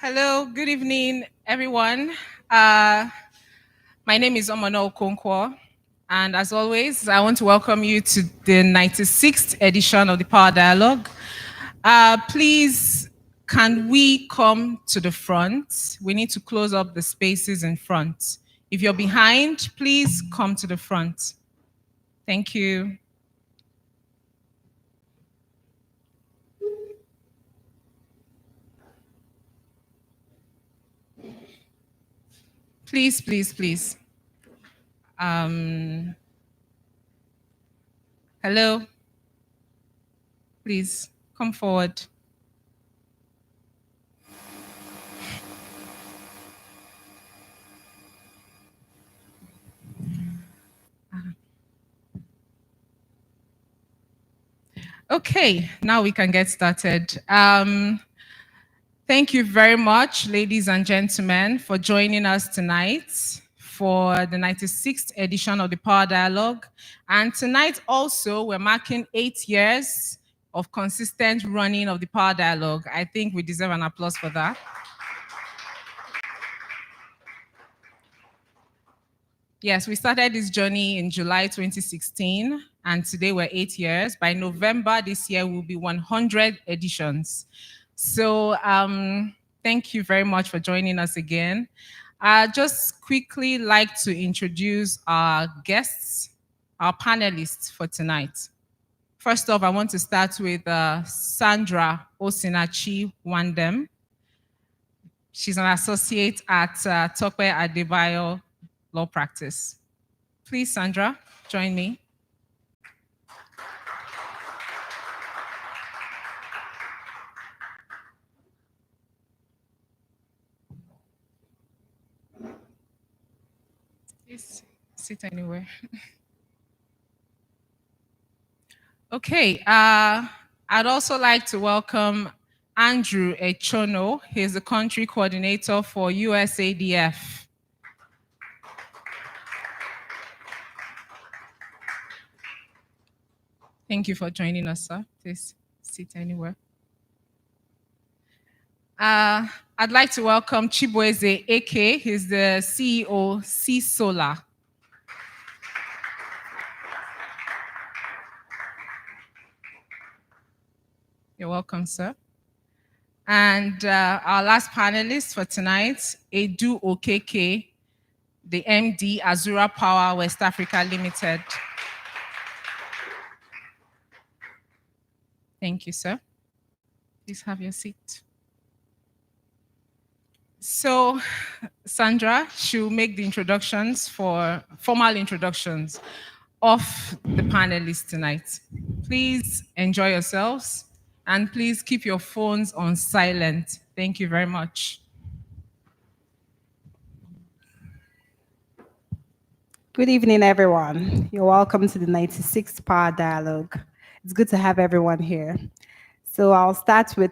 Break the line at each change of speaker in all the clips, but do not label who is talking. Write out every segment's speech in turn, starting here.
Hello, good evening, everyone. My name is Omano Okonkwo, and as always, I want to welcome you to the 96th edition of the Power Dialogue. Please, can we come to the front? We need to close up the spaces in front. If you're behind, please come to the front. Thank you. Please, please, please. Hello. Please come forward. Okay, now we can get started. Thank you very much, ladies and gentlemen, for joining us tonight for the 96th edition of the Power Dialogue. And tonight also, we're marking 8 years of consistent running of the Power Dialogue. I think we deserve an applause for that. Yes, we started this journey in July 2016, and today we're 8 years. By November this year, we'll be 100 editions. So thank you very much for joining us again. I'd just quickly like to introduce our guests, our panelists for tonight. First off, I want to start with Sandra Osinachi Wandem. She's an associate at Tope Adebayo Law Practice. Please, Sandra, join me. Please sit anywhere. Okay, I'd also like to welcome Andrew Echono. He's the country coordinator for USADF. Thank you for joining us, sir. Please sit anywhere. I'd like to welcome Chibueze Eke. He's the CEO, C Solar. You're welcome, sir. And our last panelist for tonight, Edu Okeke, the MD, Azura Power West Africa Limited. Thank you, sir. Please have your seat. So, Sandra, she'll make the introductions for formal introductions of the panelists tonight. Please enjoy yourselves and please keep your phones on silent. Thank you very much.
Good evening, everyone. You're welcome to the 96th Power Dialogue. It's good to have everyone here. So I'll start with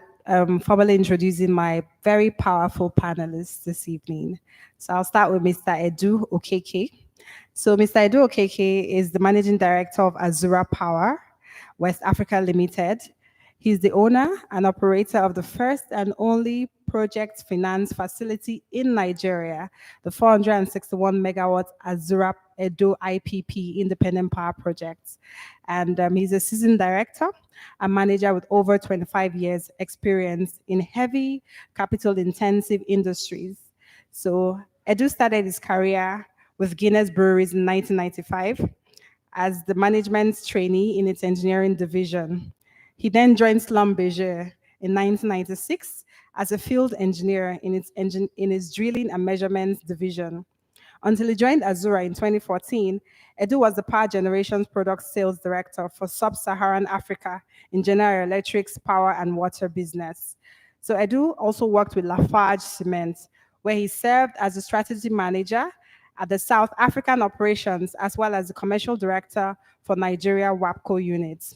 formally introducing my very powerful panelists this evening. So I'll start with Mr. Edu Okeke. So Mr. Edu Okeke is the Managing Director of Azura Power, West Africa Limited. He's the owner and operator of the first and only project finance facility in Nigeria, the 461 megawatt Azura Edo IPP Independent Power Project. And he's a seasoned director and manager with over 25 years experience in heavy capital intensive industries. So Edu started his career with Guinness Breweries in 1995 as the management trainee in its engineering division. He then joined Schlumberger in 1996 as a field engineer in its drilling and measurements division. Until he joined Azura in 2014, Edu was the power generations product sales director for Sub-Saharan Africa in General Electric's power and water business. So Edu also worked with Lafarge Cement, where he served as a strategy manager at the South African operations, as well as the commercial director for Nigeria WAPCO units.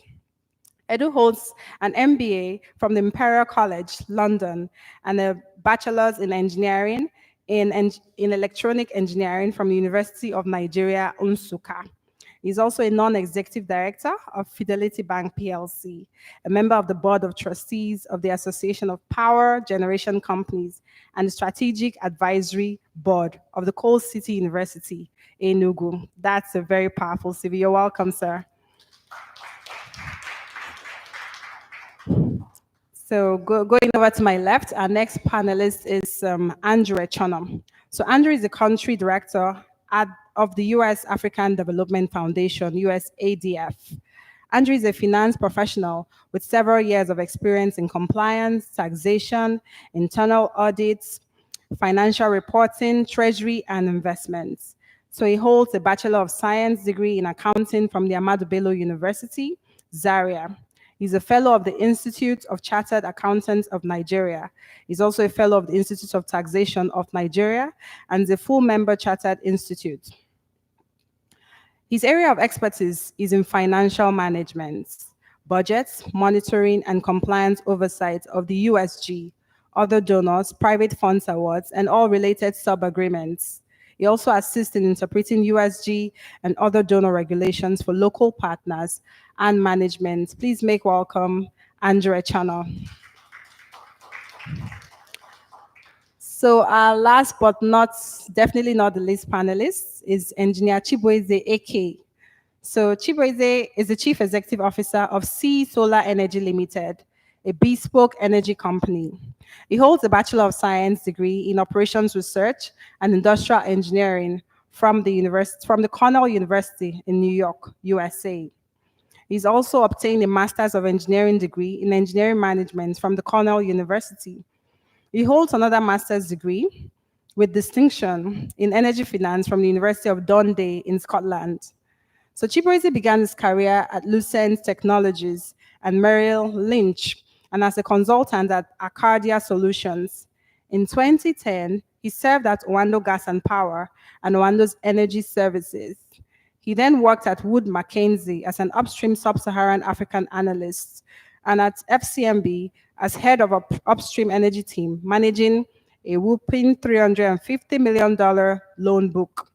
Edu holds an MBA from the Imperial College, London, and a bachelor's in engineering in electronic engineering from the University of Nigeria, Nsukka. He's also a non-executive director of Fidelity Bank PLC, a member of the board of trustees of the Association of Power Generation Companies, and the strategic advisory board of the Coal City University, Enugu. That's a very powerful CV. You're welcome, sir. So going over to my left, our next panelist is Andrew Echonam. So Andrew is the country director of the U.S. African Development Foundation, USADF. Andrew is a finance professional with several years of experience in compliance, taxation, internal audits, financial reporting, treasury, and investments. So he holds a Bachelor of Science degree in accounting from the Ahmadu Bello University, Zaria. He's a fellow of the Institute of Chartered Accountants of Nigeria. He's also a fellow of the Institute of Taxation of Nigeria and is a full member Chartered Institute. His area of expertise is in financial management, budgets, monitoring, and compliance oversight of the USG, other donors, private funds awards, and all related sub-agreements. He also assists in interpreting USG and other donor regulations for local partners and management. Please make welcome Andrew Echano. So our last but definitely not the least panelist is Engineer Chibueze Eke. So Chibueze is the Chief Executive Officer of Sea Solar Energy Limited, a bespoke energy company. He holds a Bachelor of Science degree in Operations Research and Industrial Engineering from the Cornell University in New York, USA. He's also obtained a Master's of Engineering degree in Engineering Management from the Cornell University. He holds another master's degree with distinction in energy finance from the University of Dundee in Scotland. So Chibueze began his career at Lucent Technologies and Merrill Lynch and as a consultant at Arcadia Solutions. In 2010, he served at Owando Gas and Power and Owando's Energy Services. He then worked at Wood Mackenzie as an upstream sub-Saharan African analyst and at FCMB as head of an upstream energy team, managing a whopping $350 million loan book.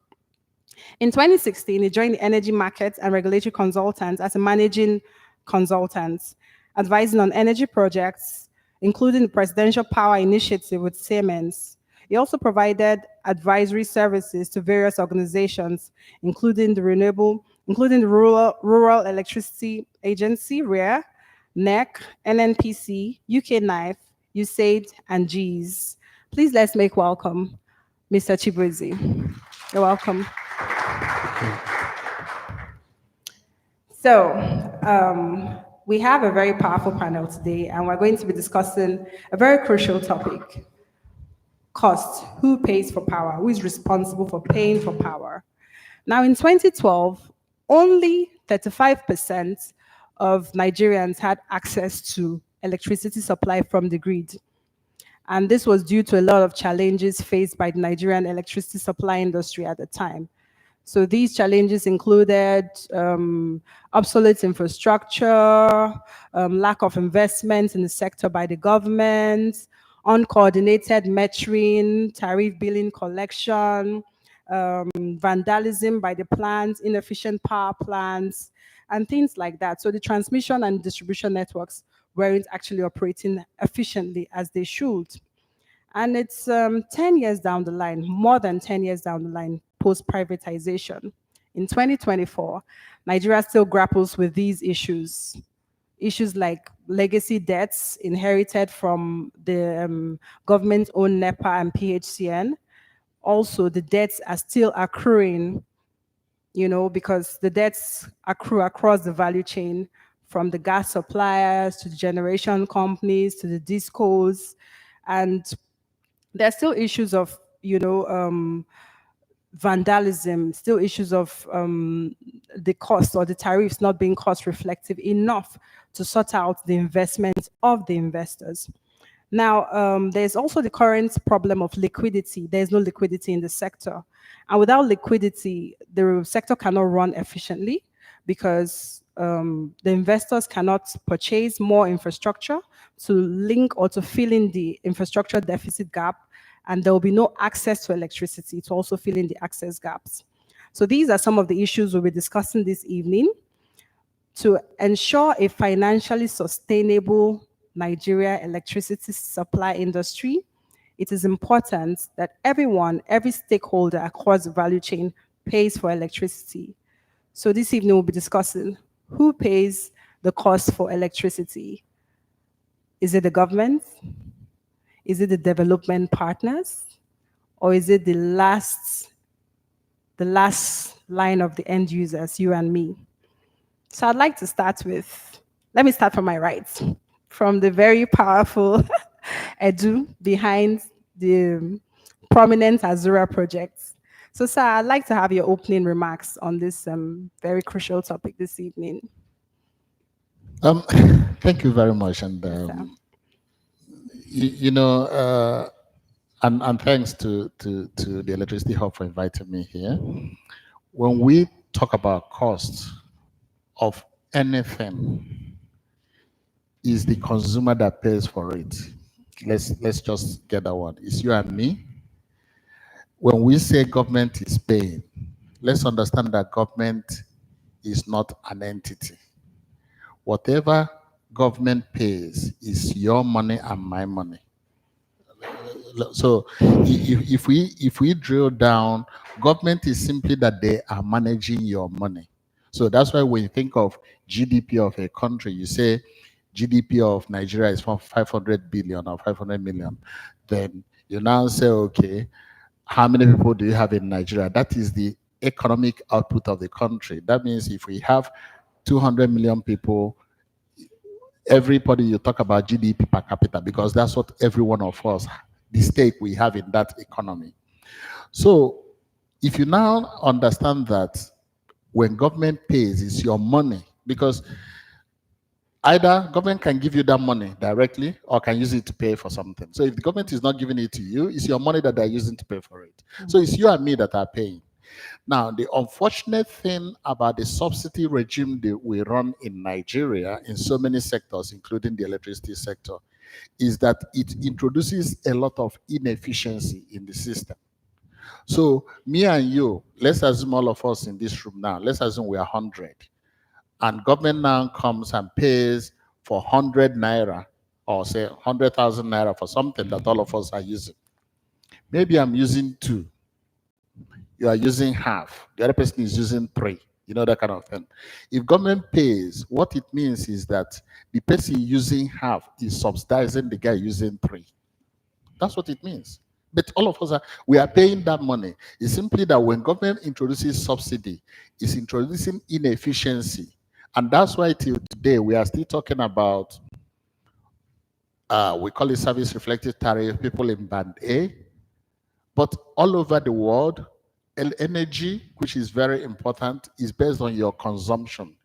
In 2016, he joined the Energy Markets and Regulatory Consultants as a managing consultant, advising on energy projects, including the Presidential Power Initiative with Siemens. He also provided advisory services to various organizations, including the Rural Electricity Agency, REA, NEC, NNPC, UK NIFE, USAID, and GES. Please let's make welcome Mr. Chibueze. You're welcome. So, we have a very powerful panel today, and we're going to be discussing a very crucial topic: cost. Who pays for power? Who is responsible for paying for power? Now, in 2012, only 35% of Nigerians had access to electricity supply from the grid. And this was due to a lot of challenges faced by the Nigerian electricity supply industry at the time. So these challenges included obsolete infrastructure, lack of investment in the sector by the government, uncoordinated metering, tariff billing collection, vandalism by the plants, inefficient power plants, and things like that. So the transmission and distribution networks weren't actually operating efficiently as they should. And it's 10 years down the line, more than 10 years down the line, post-privatization. In 2024, Nigeria still grapples with these issues. Issues like legacy debts inherited from the government-owned NEPA and PHCN. Also, the debts are still accruing, because the debts accrue across the value chain, from the gas suppliers to the generation companies to the discos. And there are still issues of, vandalism, still issues of the cost or the tariffs not being cost reflective enough to sort out the investment of the investors. Now, there's also the current problem of liquidity. There's no liquidity in the sector. And without liquidity, the sector cannot run efficiently because the investors cannot purchase more infrastructure to link or to fill in the infrastructure deficit gap, and there will be no access to electricity to also fill in the access gaps. So these are some of the issues we'll be discussing this evening. To ensure a financially sustainable Nigeria electricity supply industry, it is important that everyone, every stakeholder across the value chain pays for electricity. So this evening we'll be discussing who pays the cost for electricity. Is it the government? Is it the development partners? Or is it the last line of the end users, you and me? So I'd like to start with, let me start from my right, from the very powerful Edu behind the prominent Azura projects. So sir, I'd like to have your opening remarks on this very crucial topic this evening.
Thank you very much. And, and thanks to the Electricity Hub for inviting me here. When we talk about costs of anything, is the consumer that pays for it. Let's just get that one. It's you and me. When we say government is paying, let's understand that government is not an entity. Whatever government pays is your money and my money. So if we drill down, government is simply that they are managing your money. So that's why when you think of GDP of a country, you say GDP of Nigeria is 500 billion or 500 million. Then you now say, okay, how many people do you have in Nigeria? That is the economic output of the country. That means if we have 200 million people, everybody you talk about GDP per capita, because that's what every one of us, the stake we have in that economy. So if you now understand that when government pays, it's your money, because either government can give you that money directly or can use it to pay for something. So if the government is not giving it to you, it's your money that they're using to pay for it. So it's you and me that are paying. Now, the unfortunate thing about the subsidy regime that we run in Nigeria in so many sectors, including the electricity sector, is that it introduces a lot of inefficiency in the system. So me and you, let's assume all of us in this room now, let's assume we are 100. And government now comes and pays for 100 naira or say 100,000 naira for something that all of us are using. Maybe I'm using 2. You are using half. The other person is using 3. You know, that kind of thing. If government pays, what it means is that the person using half is subsidizing the guy using 3. That's what it means. But all of us we are paying that money. It's simply that when government introduces subsidy, it's introducing inefficiency. And that's why till today we are still talking about, we call it service reflective tariff, people in band A. But all over the world, energy, which is very important, is based on your consumption.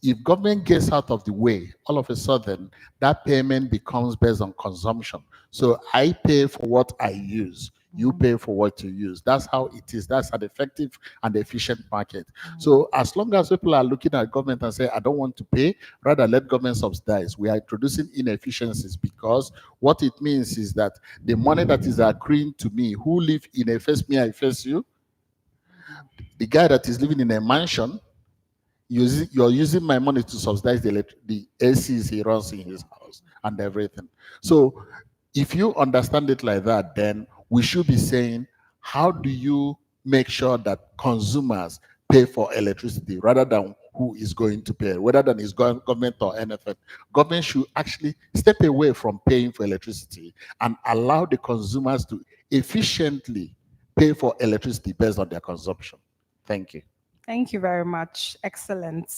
If government gets out of the way, all of a sudden, that payment becomes based on consumption. So I pay for what I use. You pay for what you use. That's how it is. That's an effective and efficient market. So as long as people are looking at government and say, I don't want to pay, rather let government subsidize, we are introducing inefficiencies, because what it means is that the money that is accruing to me, who live in a face me, I face you, the guy that is living in a mansion, you're using my money to subsidize the ACs he runs in his house and everything. So if you understand it like that, then we should be saying, how do you make sure that consumers pay for electricity rather than who is going to pay, whether than it's government or anything? Government should actually step away from paying for electricity and allow the consumers to efficiently pay for electricity based on their consumption. Thank you.
Thank you very much. Excellent.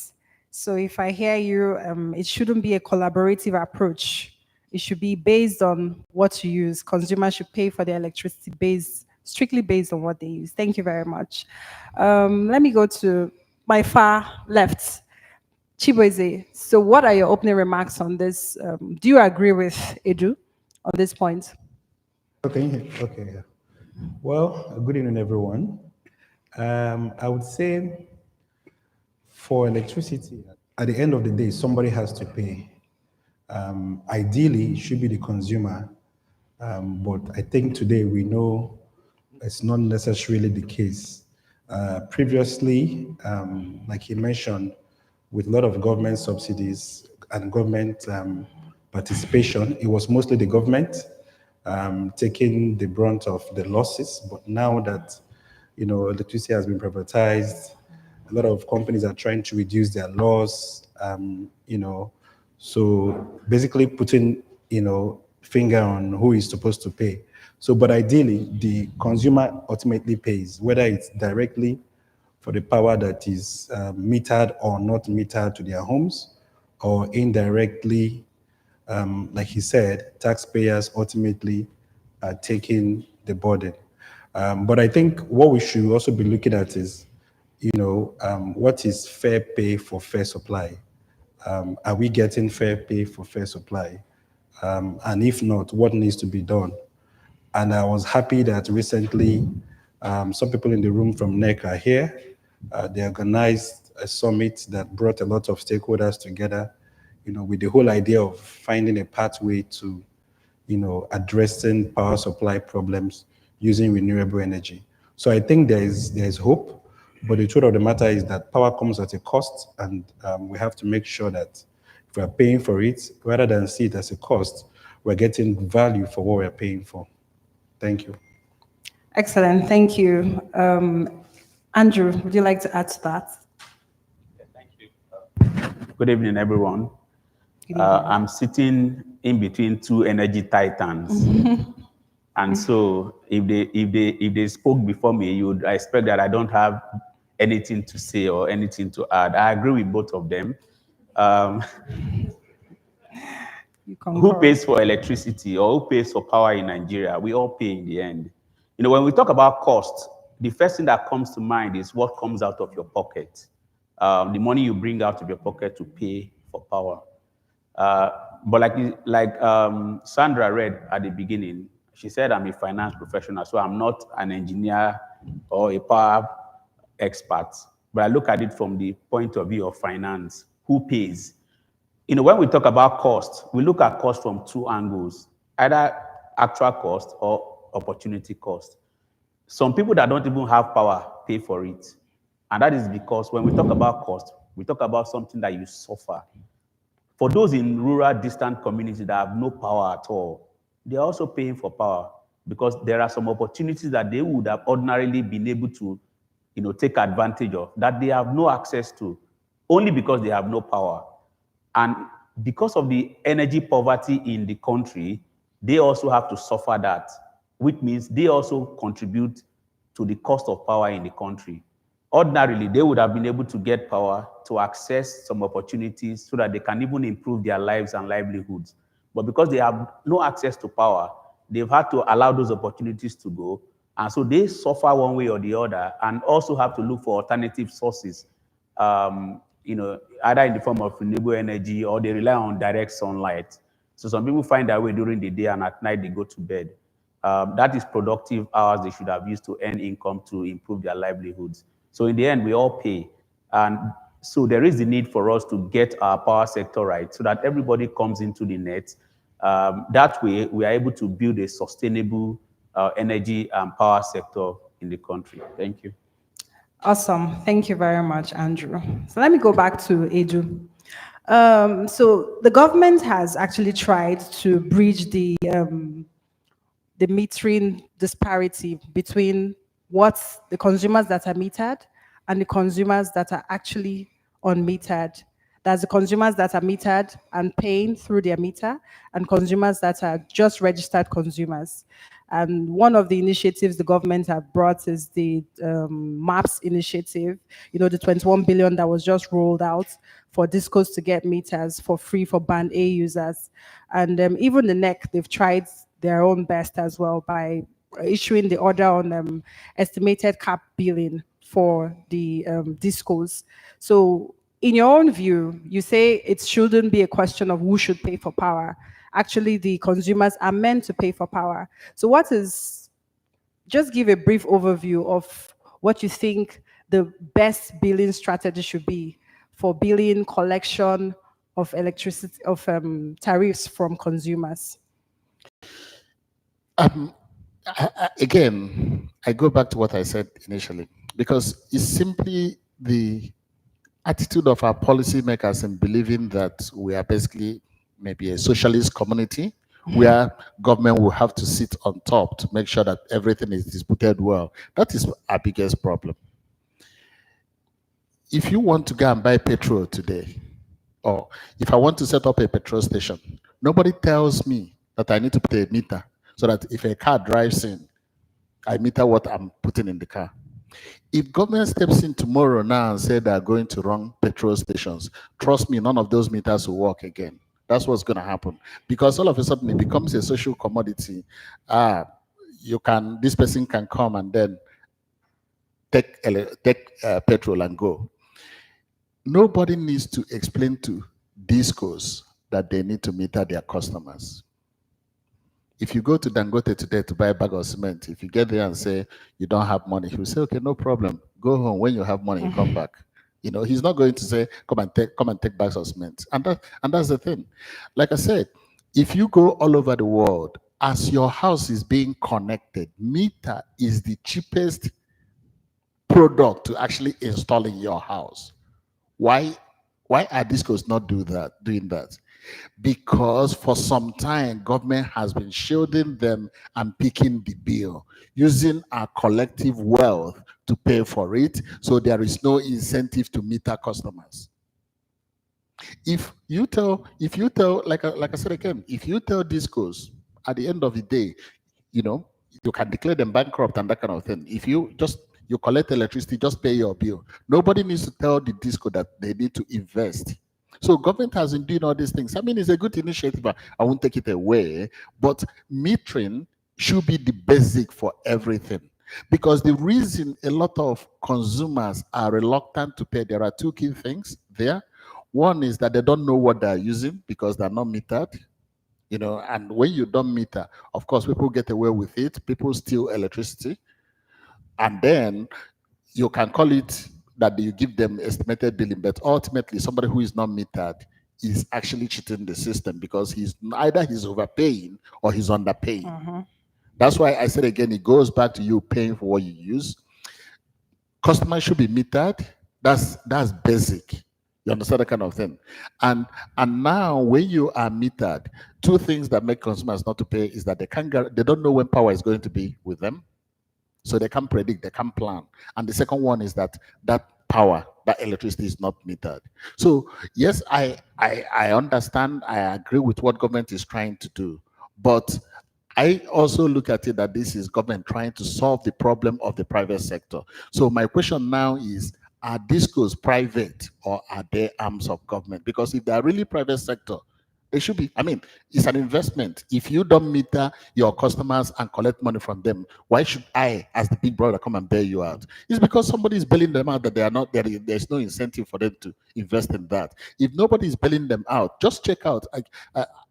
So if I hear you, it shouldn't be a collaborative approach. It should be based on what you use. Consumers should pay for their electricity strictly based on what they use. Thank you very much. Let me go to my far left, Chibueze. So what are your opening remarks on this? Do you agree with Edu on this point?
Okay. Well, good evening, everyone. I would say for electricity, at the end of the day, somebody has to pay. Ideally, it should be the consumer, but I think today we know it's not necessarily the case. Previously, like he mentioned, with a lot of government subsidies and government participation, it was mostly the government taking the brunt of the losses. But now that electricity has been privatized, a lot of companies are trying to reduce their loss. So basically putting finger on who is supposed to pay. So, but ideally, the consumer ultimately pays, whether it's directly for the power that is metered or not metered to their homes, or indirectly, like he said, taxpayers ultimately are taking the burden. But I think what we should also be looking at is, what is fair pay for fair supply? Are we getting fair pay for fair supply? And if not, what needs to be done? And I was happy that recently some people in the room from NEC are here. They organized a summit that brought a lot of stakeholders together, with the whole idea of finding a pathway to, addressing power supply problems using renewable energy. So I think there's hope, but the truth of the matter is that power comes at a cost, and we have to make sure that if we're paying for it, rather than see it as a cost, we're getting value for what we're paying for. Thank you.
Excellent, thank you. Andrew, would you like to add to that?
Yeah, thank you. Good evening, everyone. I'm sitting in between two energy titans. And so if they spoke before me, you would expect that I don't have anything to say or anything to add. I agree with both of them. Who pays for electricity or who pays for power in Nigeria? We all pay in the end. When we talk about cost, the first thing that comes to mind is what comes out of your pocket. The money you bring out of your pocket to pay for power. But like Sandra read at the beginning, she said, I'm a finance professional, so I'm not an engineer or a power expert. But I look at it from the point of view of finance. Who pays? When we talk about cost, we look at cost from two angles, either actual cost or opportunity cost. Some people that don't even have power pay for it. And that is because when we talk about cost, we talk about something that you suffer. For those in rural, distant communities that have no power at all, they're also paying for power because there are some opportunities that they would have ordinarily been able to, take advantage of that they have no access to, only because they have no power. And because of the energy poverty in the country, they also have to suffer that, which means they also contribute to the cost of power in the country. Ordinarily, they would have been able to get power to access some opportunities so that they can even improve their lives and livelihoods. But because they have no access to power, they've had to allow those opportunities to go. And so they suffer one way or the other and also have to look for alternative sources, either in the form of renewable energy or they rely on direct sunlight. So some people find their way during the day and at night they go to bed. That is productive hours they should have used to earn income to improve their livelihoods. So in the end, we all pay. And so there is the need for us to get our power sector right so that everybody comes into the net. That way, we are able to build a sustainable energy and power sector in the country. Thank you.
Awesome. Thank you very much, Andrew. So let me go back to Edu. So the government has actually tried to bridge the metering disparity between what's the consumers that are metered and the consumers that are actually unmetered. That's the consumers that are metered and paying through their meter and consumers that are just registered consumers. And one of the initiatives the government have brought is the MAPS initiative, the 21 billion that was just rolled out for discos to get meters for free for band A users. And even the NEC, they've tried their own best as well by issuing the order on estimated cap billing for the discos. So in your own view, you say it shouldn't be a question of who should pay for power. Actually, the consumers are meant to pay for power. So just give a brief overview of what you think the best billing strategy should be for billing collection of electricity, of tariffs from consumers.
Again, I go back to what I said initially. because it's simply the attitude of our policymakers in believing that we are basically maybe a socialist community where government will have to sit on top to make sure that everything is distributed well. That is our biggest problem. If you want to go and buy petrol today, or if I want to set up a petrol station, nobody tells me that I need to put a meter so that if a car drives in, I meter what I'm putting in the car. If government steps in tomorrow now and say they're going to run petrol stations, trust me, none of those meters will work again. That's what's going to happen, because all of a sudden it becomes a social commodity. This person can come and then take petrol and go. Nobody needs to explain to discos that they need to meter their customers. If you go to Dangote today to buy a bag of cement, if you get there and say you don't have money, he will say, okay, no problem. Go home. When you have money, you come back. You know, he's not going to say, come and take bags of cement. And that's the thing. Like I said, if you go all over the world, as your house is being connected, meter is the cheapest product to actually install in your house. Why are discos not doing that? Because for some time, government has been shielding them and picking the bill, using our collective wealth to pay for it, so there is no incentive to meter customers. If you tell, like I said again, if you tell discos at the end of the day, you know, you can declare them bankrupt and that kind of thing. If you collect electricity, just pay your bill. Nobody needs to tell the disco that they need to invest. So government has been doing all these things. I mean, it's a good initiative. I won't take it away, but metering should be the basic for everything. Because the reason a lot of consumers are reluctant to pay, there are two key things there. One is that they don't know what they're using because they're not metered. You know, and when you don't meter, of course, people get away with it. People steal electricity. And then you can call it that you give them estimated billing, but ultimately somebody who is not metered is actually cheating the system, because he's overpaying or he's underpaying. That's why I said again, it goes back to you paying for what you use. Customers should be metered. That's basic. You understand that kind of thing? And now when you are metered, two things that make consumers not to pay is that they don't know when power is going to be with them. So they can't predict, they can't plan. And the second one is that power, that electricity is not metered. So yes, I understand, I agree with what government is trying to do. But I also look at it that this is government trying to solve the problem of the private sector. So my question now is, are discos private or are they arms of government? Because if they are really private sector, they should be. I mean, it's an investment. If you don't meter your customers and collect money from them, why should I, as the big brother, come and bail you out? It's because somebody is bailing them out that they are not there. There's no incentive for them to invest in that. If nobody is bailing them out, just check out.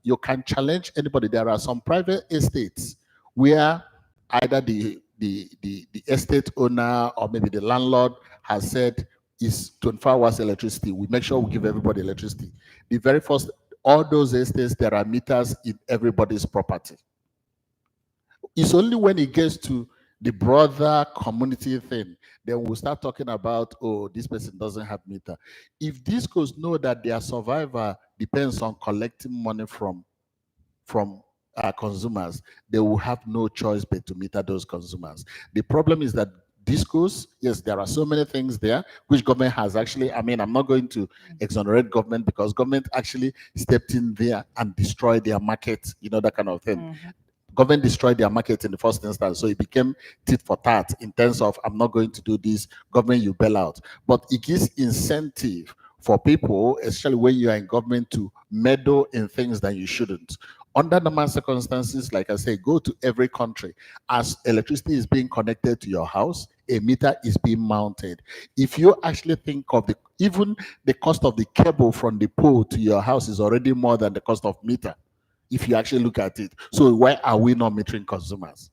You can challenge anybody. There are some private estates where either the estate owner or maybe the landlord has said is 24 hours electricity. We make sure we give everybody electricity. The very first, all those estates, there are meters in everybody's property. It's only when it gets to the brother community thing, then we'll start talking about, oh, this person doesn't have meter. If discos know that their survival depends on collecting money from consumers, they will have no choice but to meter those consumers. The problem is that discos, yes, there are so many things there which government has actually, I mean, I'm not going to exonerate government because government actually stepped in there and destroyed their market, you know, that kind of thing. Government destroyed their market in the first instance, so it became tit for tat in terms of, I'm not going to do this, government, you bail out. But it gives incentive for people, especially when you are in government, to meddle in things that you shouldn't. Under normal circumstances, like I say, go to every country. As electricity is being connected to your house, a meter is being mounted. If you actually think of even the cost of the cable from the pole to your house is already more than the cost of meter, if you actually look at it. So why are we not metering consumers?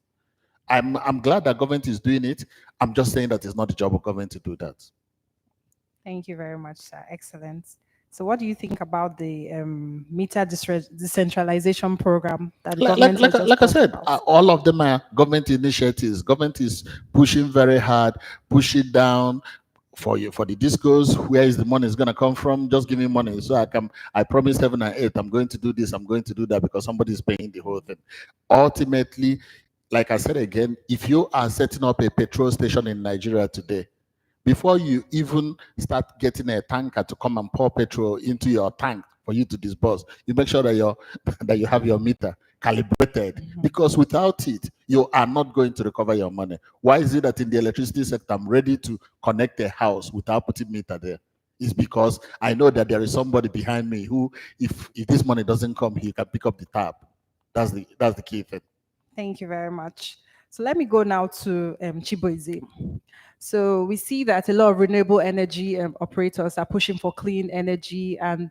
I'm glad that government is doing it. I'm just saying that it's not the job of government to do that.
Thank you very much, sir. Excellent. So what do you think about the meter decentralization program that the
Like,
government
like,
has
like,
just
like I
talked
said,
about?
all of them are government initiatives. Government is pushing very hard, push it down for you, for the discos. Where is the money is going to come from? Just give me money. So I promise 7 and 8, I'm going to do this, I'm going to do that, because somebody is paying the whole thing. Ultimately, like I said again, if you are setting up a petrol station in Nigeria today, before you even start getting a tanker to come and pour petrol into your tank for you to disburse, you make sure that that you have your meter calibrated, because without it, you are not going to recover your money. Why is it that in the electricity sector, I'm ready to connect a house without putting meter there? It's because I know that there is somebody behind me who, if this money doesn't come, he can pick up the tap. That's the key thing.
Thank you very much. So let me go now to Chiboize. So we see that a lot of renewable energy operators are pushing for clean energy, and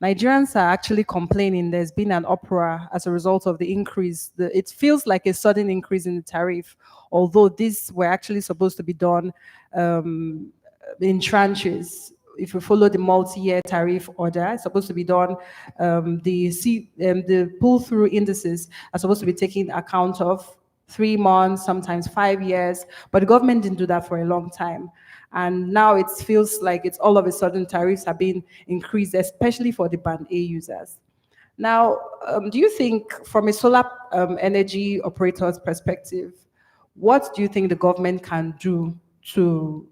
Nigerians are actually complaining there's been an uproar as a result of the increase. It feels like a sudden increase in the tariff, although these were actually supposed to be done in tranches. If you follow the multi-year tariff order, it's supposed to be done. The pull-through indices are supposed to be taken account of 3 months, sometimes 5 years, but the government didn't do that for a long time. And now it feels like it's all of a sudden tariffs are being increased, especially for the Band A users. Now, do you think from a solar energy operator's perspective, what do you think the government can do to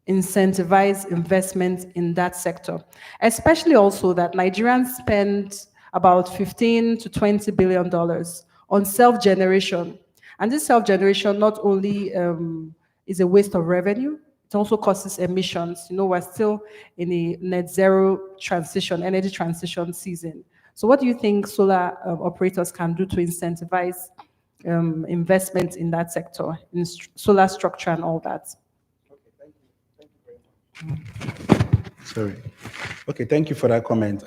incentivize investment in that sector, especially also that Nigerians spend about $15 to $20 billion on self-generation. And this self-generation not only is a waste of revenue, it also causes emissions. You know, we're still in a net zero transition, energy transition season. So what do you think solar operators can do to incentivize investment in that sector, in solar structure and all that?
Sorry. Okay, thank you for that comment.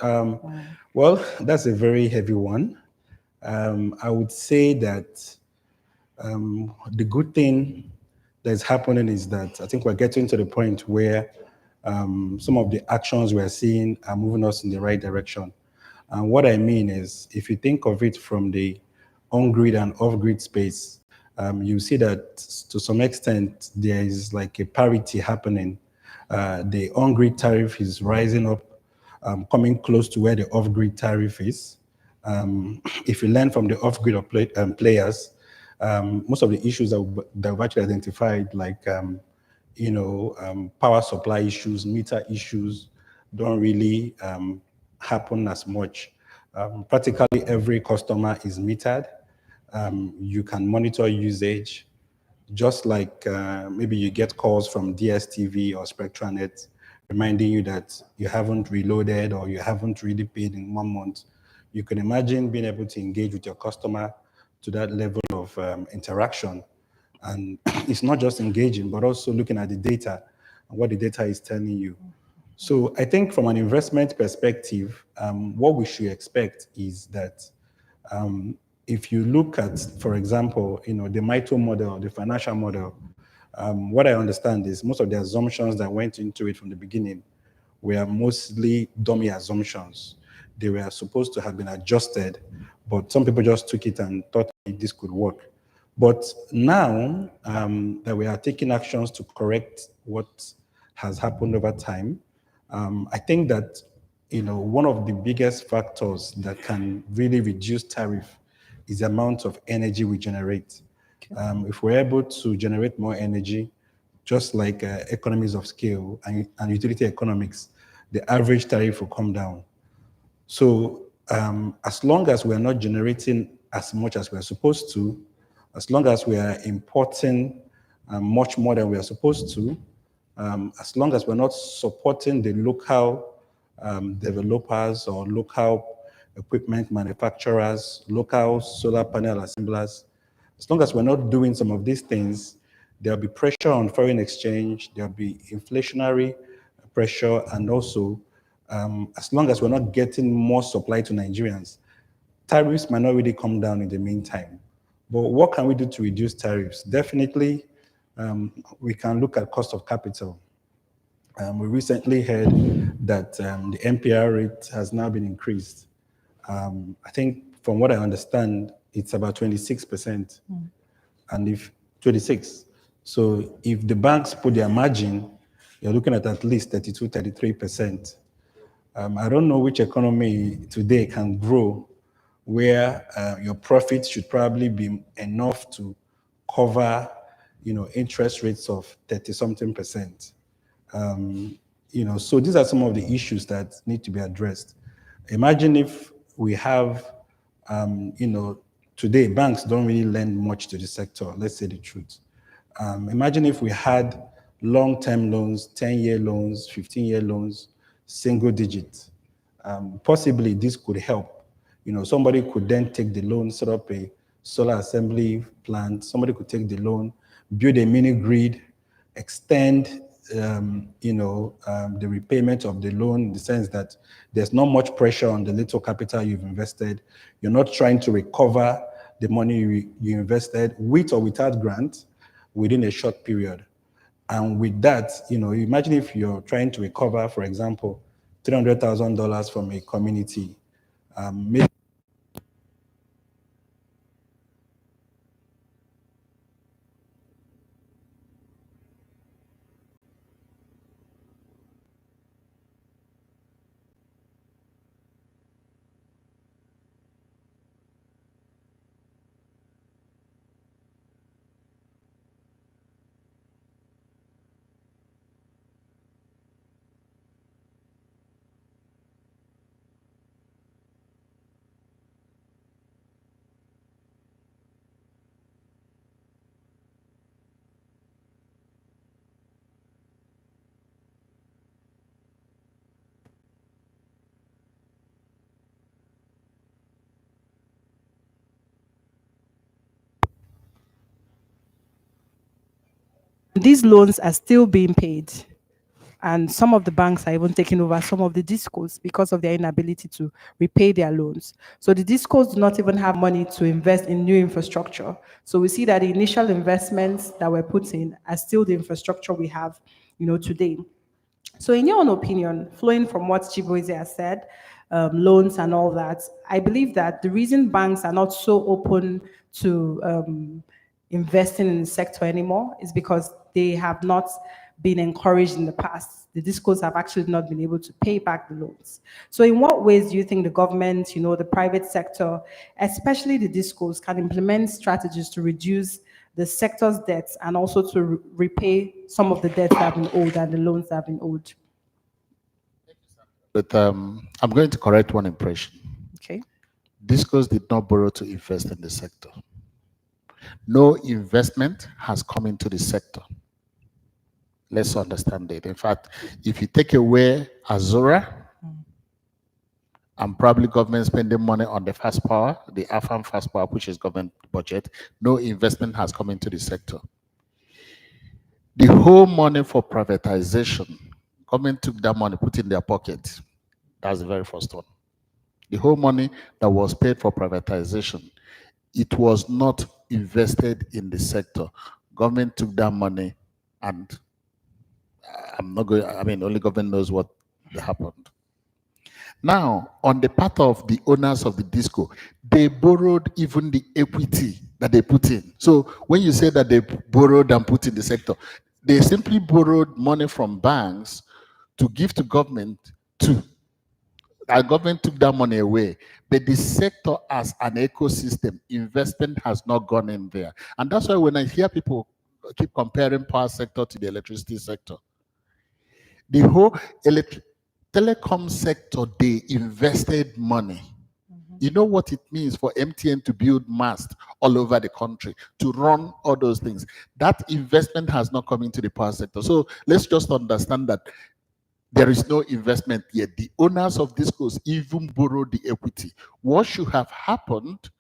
Well, that's a very heavy one. I would say that the good thing that's happening is that I think we're getting to the point where some of the actions we're seeing are moving us in the right direction. And what I mean is, if you think of it from the on-grid and off-grid space, you see that to some extent there is like a parity happening. The on-grid tariff is rising up, coming close to where the off-grid tariff is. If you learn from the off-grid players, most of the issues that we've actually identified, like power supply issues, meter issues, don't really happen as much. Practically every customer is metered. You can monitor usage, just like maybe you get calls from DSTV or SpectraNet reminding you that you haven't reloaded or you haven't really paid in 1 month. You can imagine being able to engage with your customer to that level of interaction. And it's not just engaging, but also looking at the data and what the data is telling you. So I think from an investment perspective, what we should expect is that if you look at, for example, the MITO model, the financial model, what I understand is most of the assumptions that went into it from the beginning were mostly dummy assumptions. They were supposed to have been adjusted, but some people just took it and thought this could work. But now that we are taking actions to correct what has happened over time, I think that one of the biggest factors that can really reduce tariff is the amount of energy we generate. If we're able to generate more energy, just like economies of scale and utility economics, the average tariff will come down. So as long as we're not generating as much as we're supposed to, as long as we are importing much more than we are supposed to, as long as we're not supporting the local developers or local equipment manufacturers, local solar panel assemblers, as long as we're not doing some of these things, there'll be pressure on foreign exchange, there'll be inflationary pressure, and also as long as we're not getting more supply to Nigerians, tariffs might not really come down in the meantime. But what can we do to reduce tariffs? Definitely, we can look at cost of capital. We recently heard that the MPR rate has now been increased. I think from what I understand, it's about 26%. And if 26, so if the banks put their margin, you're looking at least 32, 33%. I don't know which economy today can grow where your profits should probably be enough to cover, interest rates of 30-something%. So these are some of the issues that need to be addressed. Imagine if we have, today banks don't really lend much to the sector, let's say the truth. Imagine if we had long-term loans, 10-year loans, 15-year loans, single digit. Possibly this could help. Somebody could then take the loan, set up a solar assembly plant. Somebody could take the loan, build a mini grid, extend, the repayment of the loan in the sense that there's not much pressure on the little capital you've invested. You're not trying to recover the money you invested with or without grant within a short period. And with that, imagine if you're trying to recover, for example, $300,000 from a community, maybe
these loans are still being paid. And some of the banks are even taking over some of the discos because of their inability to repay their loans. So the discos do not even have money to invest in new infrastructure. So we see that the initial investments that were put in are still the infrastructure we have, today. So in your own opinion, flowing from what Chibueze has said, loans and all that, I believe that the reason banks are not so open to investing in the sector anymore is because they have not been encouraged in the past. The discos have actually not been able to pay back the loans. So in what ways do you think the government, the private sector, especially the discos, can implement strategies to reduce the sector's debts and also to repay some of the debts that have been owed and the loans that have been owed?
But I'm going to correct one impression.
Okay.
Discos did not borrow to invest in the sector. No investment has come into the sector. Let's understand it. In fact, if you take away Azura and probably government spending money on the fast power, the AFAM fast power, which is government budget, no investment has come into the sector. The whole money for privatization, government took that money, put in their pocket. That's the very first one. The whole money that was paid for privatization, it was not invested in the sector. Government took that money and only government knows what happened. Now, on the part of the owners of the disco, they borrowed even the equity that they put in. So when you say that they borrowed and put in the sector, they simply borrowed money from banks to give to government too. Our government took that money away, but the sector as an ecosystem, investment has not gone in there. And that's why when I hear people keep comparing power sector to the electricity sector, the whole telecom sector, they invested money. You know what it means for MTN to build masts all over the country, to run all those things. That investment has not come into the power sector. So let's just understand that there is no investment yet. The owners of discos even borrowed the equity. What should have happened,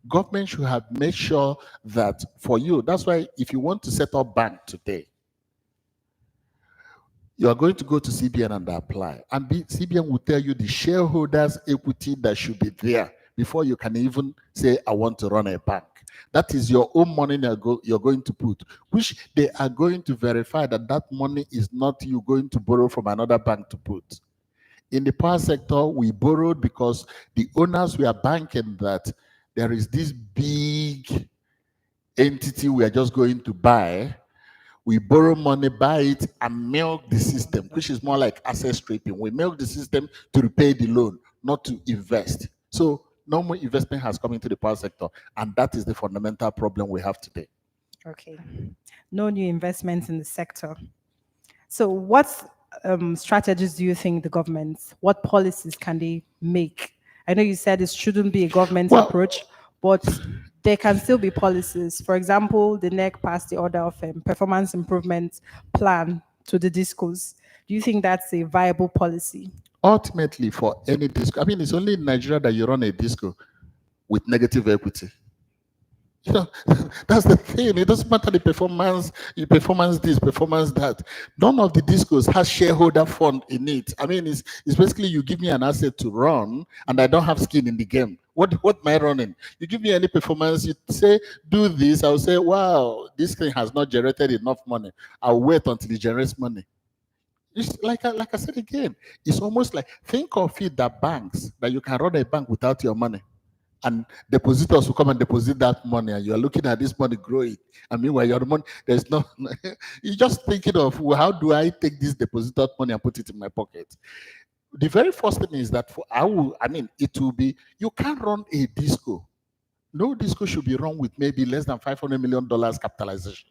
government should have made sure that for you, that's why if you want to set up bank today, you are going to go to CBN and apply. And CBN will tell you the shareholders' equity that should be there before you can even say, I want to run a bank. That is your own money you're going to put, which they are going to verify that that money is not you going to borrow from another bank to put. In the power sector, we borrowed because the owners were banking that there is this big entity we are just going to buy. We borrow money, buy it, and milk the system, which is more like asset stripping. We milk the system to repay the loan, not to invest. So no more investment has come into the power sector, and that is the fundamental problem we have today.
Okay, no new investments in the sector. So what strategies do you think the government, what policies can they make? I know you said it shouldn't be a government approach, but there can still be policies. For example, the NEC passed the order of performance improvement plan to the discos. Do you think that's a viable policy?
Ultimately, for any disco, I mean, it's only in Nigeria that you run a disco with negative equity. You know, that's the thing. It doesn't matter the performance, this, performance that. None of the discos has shareholder fund in it. I mean, it's basically you give me an asset to run and I don't have skin in the game. What am I running? You give me any performance, you say, do this, I'll say, wow, this thing has not generated enough money. I'll wait until it generates money. It's like I said again, it's almost like, think of it that banks, that you can run a bank without your money. And depositors will come and deposit that money, and you're looking at this money growing. And meanwhile, your money, there's no, you're just thinking of, well, how do I take this deposited money and put it in my pocket? The very first thing is that it will be, you can't run a disco. No disco should be run with maybe less than $500 million capitalization.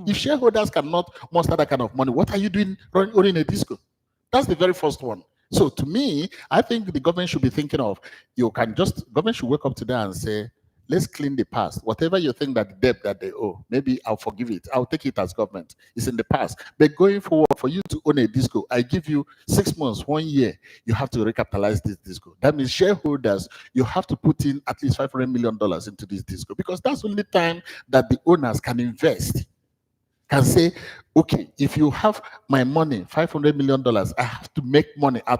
If shareholders cannot muster that kind of money, what are you doing running a disco? That's the very first one. So to me, I think the government should be thinking of, government should wake up today and say, let's clean the past. Whatever you think that the debt that they owe, maybe I'll forgive it. I'll take it as government. It's in the past. But going forward, for you to own a disco, I give you 6 months, 1 year, you have to recapitalize this disco. That means shareholders, you have to put in at least $500 million into this disco, because that's the only time that the owners can invest. Can say, okay, if you have my money, $500 million, I have to make money I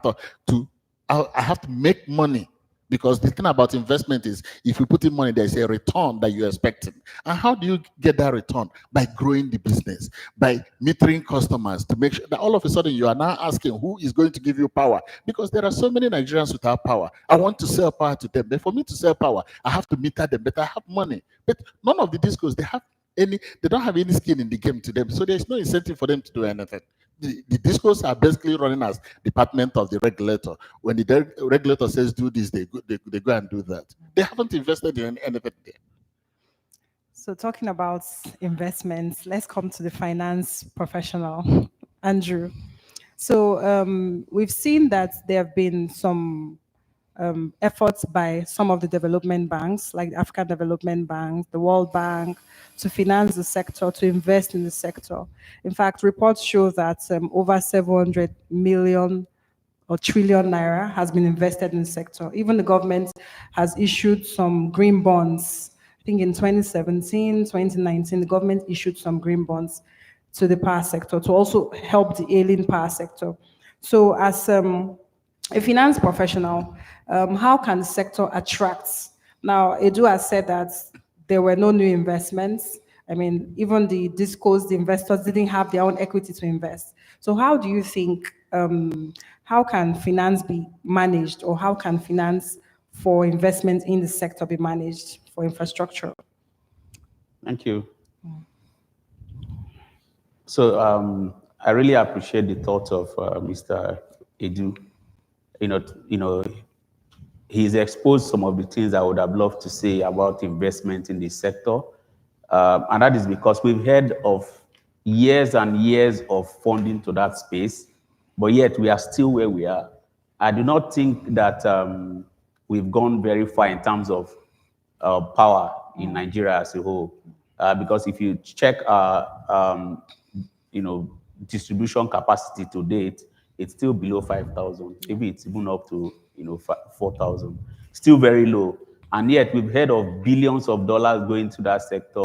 have to make money, because the thing about investment is, if you put in money, there's a return that you're expecting. And how do you get that return? By growing the business, by metering customers, to make sure that all of a sudden you are now asking who is going to give you power, because there are so many Nigerians without power. I want to sell power to them, but for me to sell power, I have to meter them, but I have money. But none of the discos, they don't have any skin in the game to them, so there's no incentive for them to do anything. The discos are basically running as department of the regulator. When the regulator says do this, they go and do that. They haven't invested in anything there.
So talking about investments, let's come to the finance professional, Andrew. So we've seen that there have been some efforts by some of the development banks, like the African Development Bank, the World Bank, to finance the sector, to invest in the sector. In fact, reports show that over 700 million or trillion naira has been invested in the sector. Even the government has issued some green bonds. I think in 2017, 2019, the government issued some green bonds to the power sector to also help the ailing power sector. So as a finance professional, how can the sector attract? Now, Edu has said that there were no new investments. I mean, even the discos, the investors didn't have their own equity to invest. So how do you think, how can finance be managed, or how can finance for investment in the sector be managed for infrastructure? Thank you.
So I really appreciate the thoughts of Mr. Edu. He's exposed some of the things I would have loved to say about investment in the sector. And that is because we've heard of years and years of funding to that space, but yet we are still where we are. I do not think that we've gone very far in terms of power in Nigeria as a whole. Because if you check our distribution capacity to date, it's still below 5,000. Maybe it's even up to 4,000. Still very low. And yet we've heard of billions of dollars going to that sector.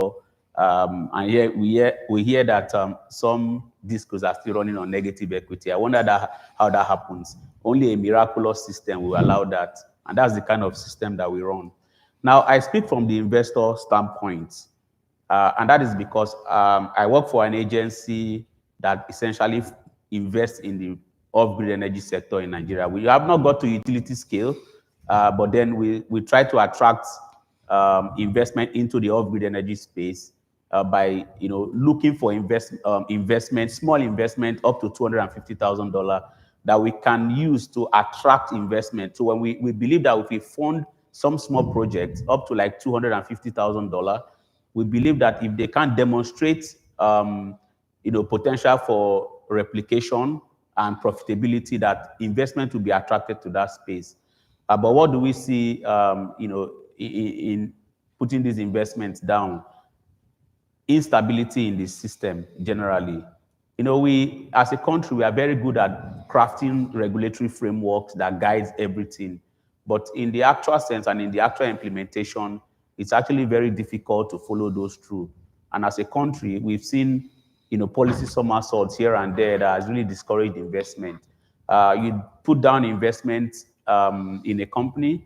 And yet we hear that some discos are still running on negative equity. I wonder how that happens. Only a miraculous system will allow that, And that's the kind of system that we run. Now, I speak from the investor standpoint, and that is because I work for an agency that essentially invests in the off-grid energy sector in Nigeria. We have not got to utility scale, but then we try to attract investment into the off-grid energy space by looking for investment, small investment up to $250,000 that we can use to attract investment. So when we believe that if we fund some small projects up to like $250,000, we believe that if they can demonstrate potential for replication and profitability, that investment will be attracted to that space. But what do we see in putting these investments down? Instability in the system generally. We as a country, we are very good at crafting regulatory frameworks that guides everything. But in the actual sense and in the actual implementation, it's actually very difficult to follow those through. And as a country, we've seen policy somersaults here and there that has really discouraged investment. You put down investment in a company,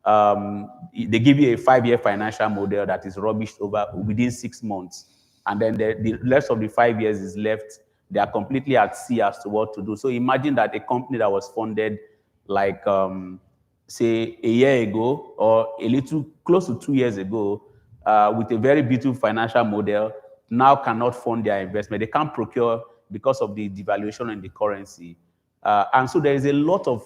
they give you a 5-year financial model that is rubbished over within 6 months. And then the rest of the 5 years is left. They are completely at sea as to what to do. So imagine that a company that was funded like, say, a year ago or a little close to 2 years ago with a very beautiful financial model now cannot fund their investment. They can't procure because of the devaluation in the currency. And so there is a lot of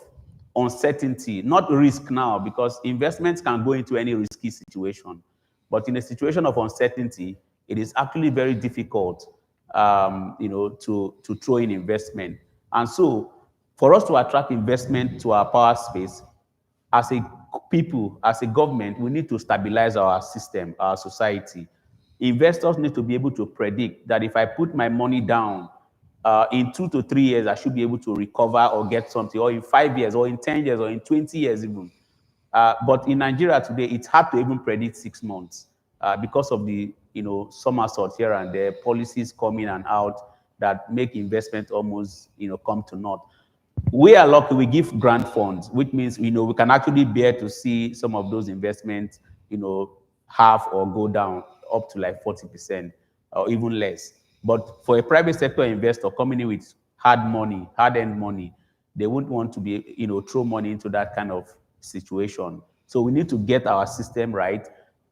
uncertainty, not risk now, because investments can go into any risky situation. But in a situation of uncertainty, it is actually very difficult, to throw in investment. And so for us to attract investment to our power space, as a people, as a government, we need to stabilize our system, our society. Investors need to be able to predict that if I put my money down, in 2 to 3 years, I should be able to recover or get something, or in 5 years, or in 10 years, or in 20 years even. But in Nigeria today, it's hard to even predict 6 months because of the somersault here and there, policies coming and out that make investment almost come to naught. We are lucky; we give grant funds, which means we can actually bear to see some of those investments half or go down up to like 40% or even less. But for a private sector investor coming in with hard-earned money, they wouldn't want to be, throw money into that kind of situation. So we need to get our system right.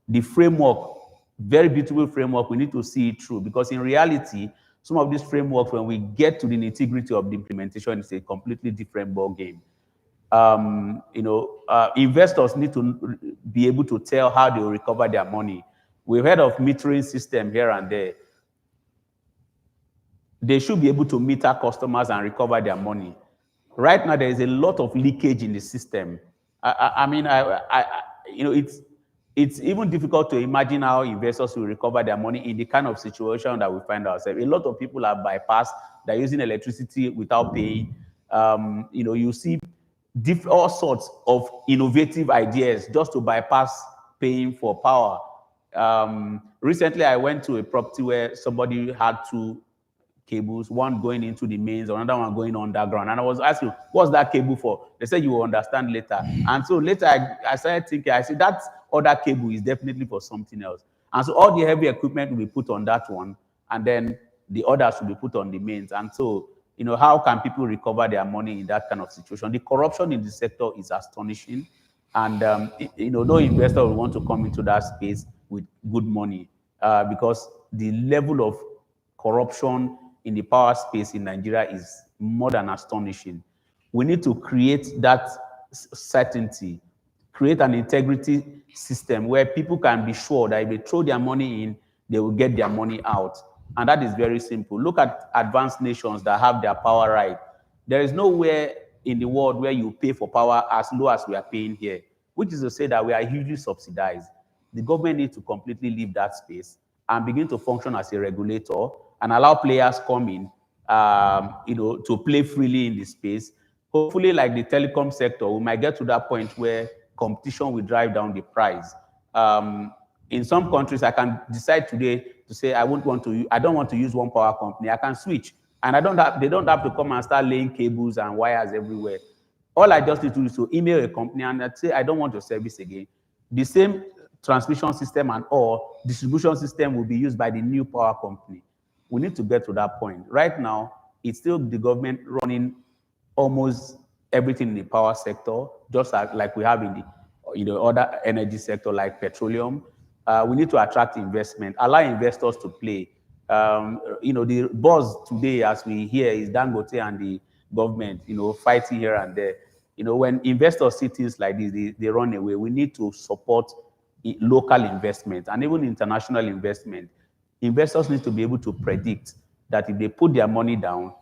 The framework, very beautiful framework, we need to see it through, because in reality, some of these frameworks, when we get to the nitty-gritty of the implementation, it's a completely different ballgame. Investors need to be able to tell how they will recover their money. We've heard of metering system here and there. They should be able to meter customers and recover their money. Right now, there is a lot of leakage in the system. It's even difficult to imagine how investors will recover their money in the kind of situation that we find ourselves. A lot of people are bypassed. They're using electricity without paying. You see all sorts of innovative ideas just to bypass paying for power. Recently, I went to a property where somebody had 2 cables, one going into the mains, another one going underground. And I was asking, what's that cable for? They said, you will understand later. And so later I started thinking, I said, that other cable is definitely for something else. And so all the heavy equipment will be put on that one, and then the others will be put on the mains. And so, how can people recover their money in that kind of situation? The corruption in the sector is astonishing. And, no investor will want to come into that space with good money because the level of corruption in the power space in Nigeria is more than astonishing. We need to create that certainty, create an integrity system where people can be sure that if they throw their money in, they will get their money out. And that is very simple. Look at advanced nations that have their power right. There is nowhere in the world where you pay for power as low as we are paying here, which is to say that we are hugely subsidized. The government needs to completely leave that space and begin to function as a regulator and allow players come in, to play freely in the space. Hopefully, like the telecom sector, we might get to that point where competition will drive down the price. In some countries, I can decide today to say I don't want to use one power company. I can switch, and they don't have to come and start laying cables and wires everywhere. All I just need to do is to email a company and I'd say, I don't want your service again. The same transmission system and or distribution system will be used by the new power company. We need to get to that point. Right now, it's still the government running almost everything in the power sector, just like we have in the other energy sector like petroleum. We need to attract investment, allow investors to play. The buzz today, as we hear, is Dangote and the government, fighting here and there. When investors see things like this, they run away. We need to support local investment and even international investment. Investors need to be able to predict that if they put their money down,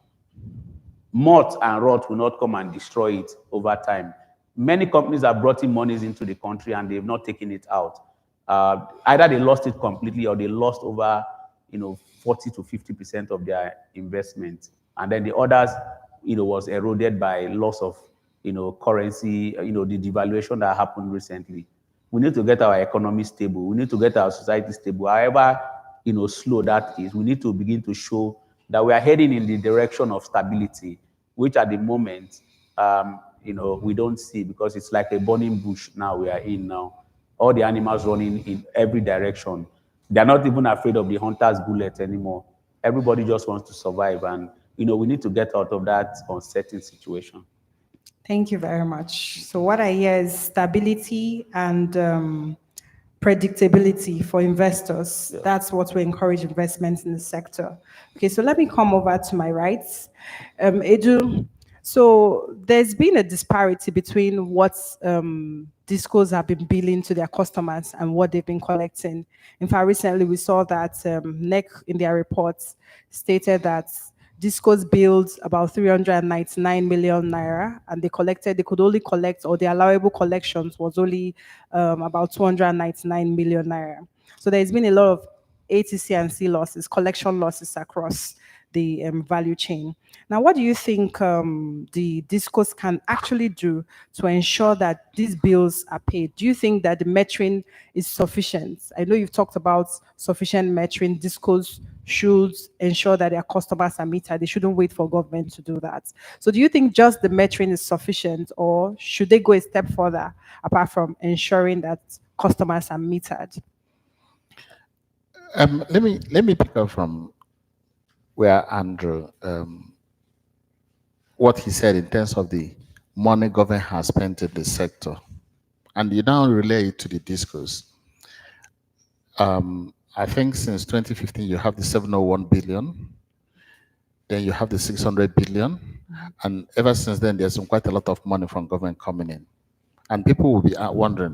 moth and rot will not come and destroy it over time. Many companies have brought in monies into the country and they've not taken it out. Either they lost it completely or they lost over 40 to 50% of their investment. And then the others, was eroded by loss of, currency, the devaluation that happened recently. We need to get our economy stable. We need to get our society stable. However, slow that is, we need to begin to show that we are heading in the direction of stability, which at the moment, we don't see because it's like a burning bush now we are in now. All the animals running in every direction. They're not even afraid of the hunter's bullet anymore. Everybody just wants to survive. And, we need to get out of that uncertain situation.
Thank you very much. So what I hear is stability and predictability for investors. Yeah. That's what will encourage investments in the sector. Okay, so let me come over to my rights. Edu, so there's been a disparity between what DisCos have been billing to their customers and what they've been collecting. In fact, recently we saw that NEC in their reports stated that DisCos billed about 399 million naira, and they could only collect, or the allowable collections was only about 299 million naira. So there's been a lot of ATC&C losses, collection losses across the value chain. Now, what do you think the DisCos can actually do to ensure that these bills are paid? Do you think that the metering is sufficient? I know you've talked about sufficient metering. DisCos should ensure that their customers are metered. They shouldn't wait for government to do that. So do you think just the metering is sufficient, or should they go a step further apart from ensuring that customers are metered?
Let me pick up from where Andrew, what he said in terms of the money government has spent in the sector, and you now relay it to the DisCos. I think since 2015, you have the 701 billion, then you have the 600 billion, and ever since then, there's been quite a lot of money from government coming in. And people will be wondering,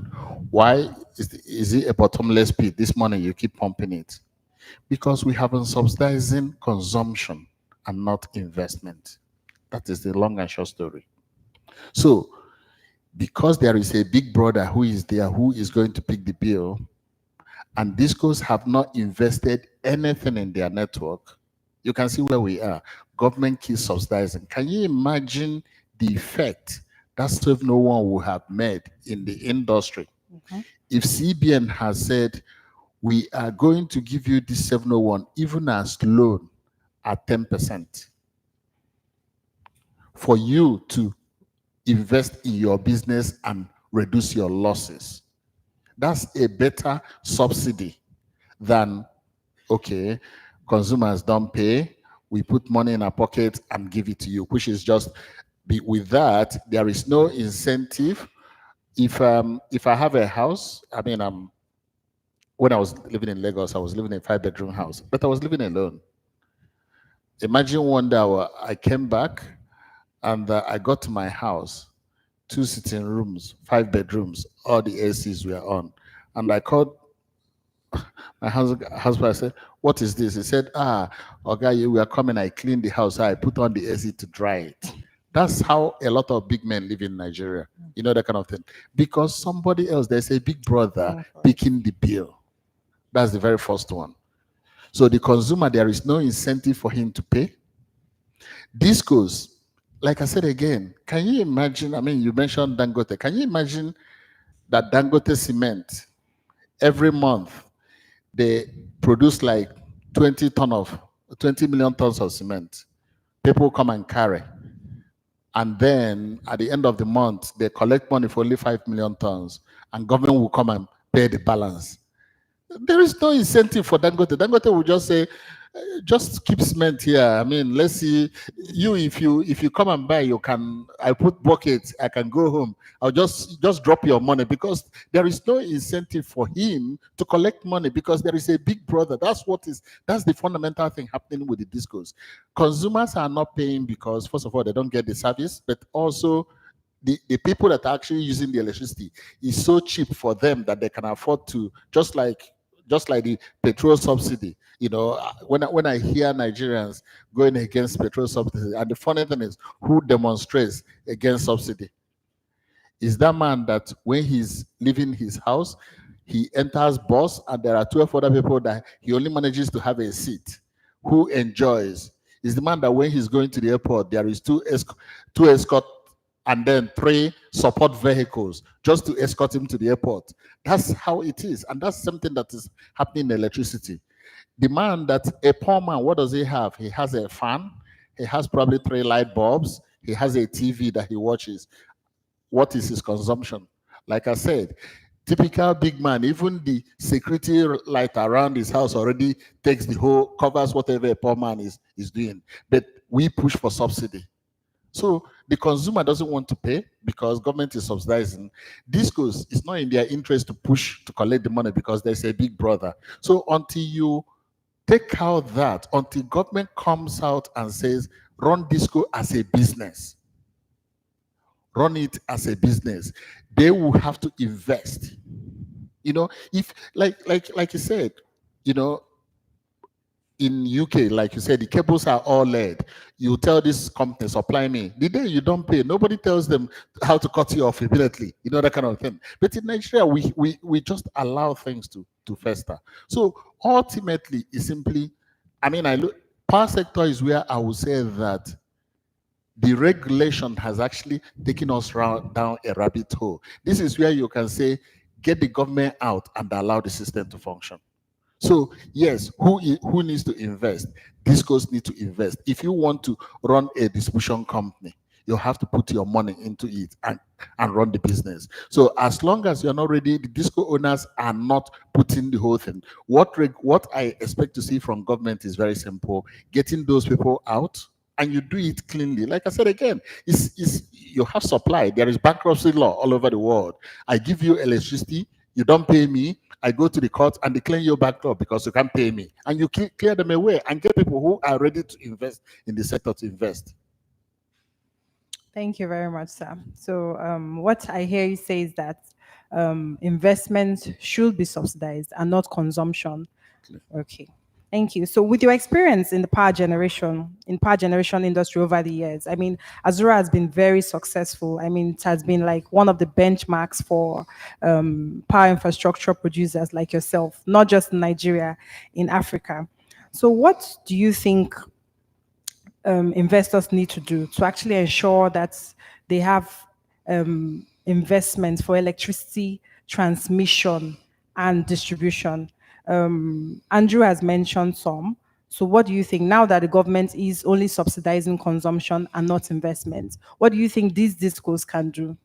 why is it a bottomless pit, this money, you keep pumping it? Because we have been subsidizing consumption and not investment. That is the long and short story. So, because there is a big brother who is there, who is going to pick the bill, and DisCos have not invested anything in their network, you can see where we are. Government keeps subsidizing. Can you imagine the effect that 701 would have made in the industry? Okay. If CBN has said, we are going to give you this 701 even as loan at 10% for you to invest in your business and reduce your losses. That's a better subsidy than, okay, consumers don't pay, we put money in our pocket and give it to you, which is just, with that, there is no incentive. If I have a house, I mean, when I was living in Lagos, I was living in a 5-bedroom house, but I was living alone. Imagine one day I came back and I got to my house, 2 sitting rooms, 5 bedrooms, all the ACs were on. And I called my husband, I said, what is this? He said, okay, we are coming, I cleaned the house, I put on the AC to dry it. That's how a lot of big men live in Nigeria, that kind of thing. Because somebody else, there's a big brother picking the bill. That's the very first one. So the consumer, there is no incentive for him to pay. DisCos, like I said again, can you imagine, I mean, you mentioned Dangote. Can you imagine that Dangote Cement, every month, they produce like 20 million tons of cement. People come and carry. and then at the end of the month, they collect money for only 5 million tons, and government will come and pay the balance. There is no incentive for Dangote. Dangote will just say, just keep cement here. I mean, let's see. If you come and buy, I put buckets, I can go home. I'll just drop your money, because there is no incentive for him to collect money, because there is a big brother. That's the fundamental thing happening with the discos. Consumers are not paying because, first of all, they don't get the service, but also the people that are actually using the electricity is so cheap for them that they can afford to, just like the petrol subsidy. When I hear Nigerians going against petrol subsidy, and the funny thing is, who demonstrates against subsidy is that man that when he's leaving his house, he enters bus, and there are 12 other people that he only manages to have a seat. Who enjoys is the man that when he's going to the airport, there is two escort and then 3 support vehicles just to escort him to the airport. That's how it is, and that's something that is happening in electricity. The man a poor man, what does he have? He has a fan, he has probably 3 light bulbs, he has a TV that he watches. What is his consumption? Like I said, typical big man, even the security light around his house already covers whatever a poor man is doing. But we push for subsidy. So the consumer doesn't want to pay because government is subsidizing. Discos, it's not in their interest to push to collect the money because there's a big brother. So until you take out that, until government comes out and says, run disco as a business, run it as a business, they will have to invest. If like you said, in UK, like you said, the cables are all lead. You tell this company, supply me. The day you don't pay, nobody tells them how to cut you off immediately, that kind of thing. But in Nigeria, we just allow things to fester. So ultimately, it's simply, power sector is where I would say that the regulation has actually taken us down a rabbit hole. This is where you can say, get the government out and allow the system to function. So yes, who needs to invest? Discos need to invest. If you want to run a distribution company, you have to put your money into it and run the business. So as long as you're not ready, the disco owners are not putting the whole thing. What I expect to see from government is very simple: getting those people out, and you do it cleanly. Like I said again, you have supply. There is bankruptcy law all over the world. I give you electricity, you don't pay me, I go to the court and they claim you bankrupt because you can't pay me. And you clear them away and get people who are ready to invest in the sector to invest.
Thank you very much, sir. So what I hear you say is that investments should be subsidized and not consumption. Okay. Thank you. So with your experience in the power generation industry over the years, Azura has been very successful. It has been like one of the benchmarks for power infrastructure producers like yourself, not just in Nigeria, in Africa. So what do you think investors need to do to actually ensure that they have investments for electricity transmission and distribution? Andrew has mentioned some. So what do you think, now that the government is only subsidizing consumption and not investment, what do you think these discos can do?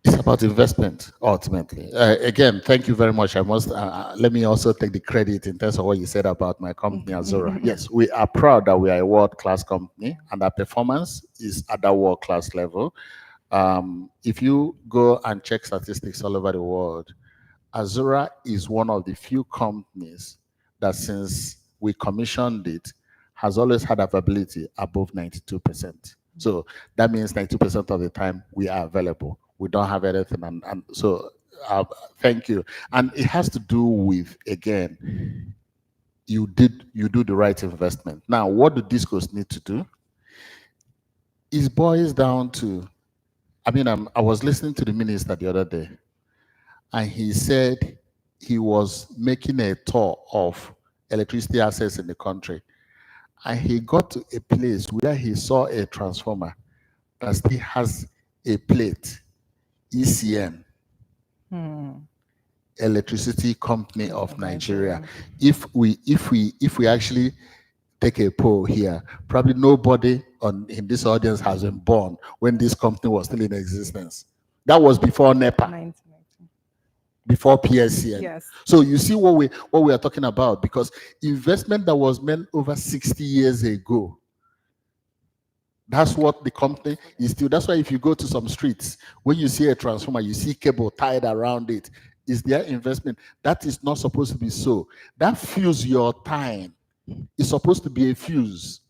It's about investment, ultimately. Again, thank you very much. I must let me also take the credit in terms of what you said about my company, Azura. Yes, we are proud that we are a world-class company, and our performance is at that world-class level. If you go and check statistics all over the world, Azura is one of the few companies that, since we commissioned it, has always had availability above 92%. So that means 92% of the time we are available. We don't have anything, and so thank you. And it has to do with, again, you do the right investment. Now, what do discos need to do? It boils down to, I was listening to the minister the other day, and he said he was making a tour of electricity assets in the country. And he got to a place where he saw a transformer that still has a plate, ECN, Electricity Company of Nigeria. If we actually take a poll here, probably nobody in this audience has been born when this company was still in existence. That was before NEPA, before PSCN.
Yes.
So you see what we are talking about, because investment that was made over 60 years ago, that's what the company is still. That's why if you go to some streets, when you see a transformer, you see cable tied around it. Is their investment. That is not supposed to be so. That fuse your time is supposed to be a fuse,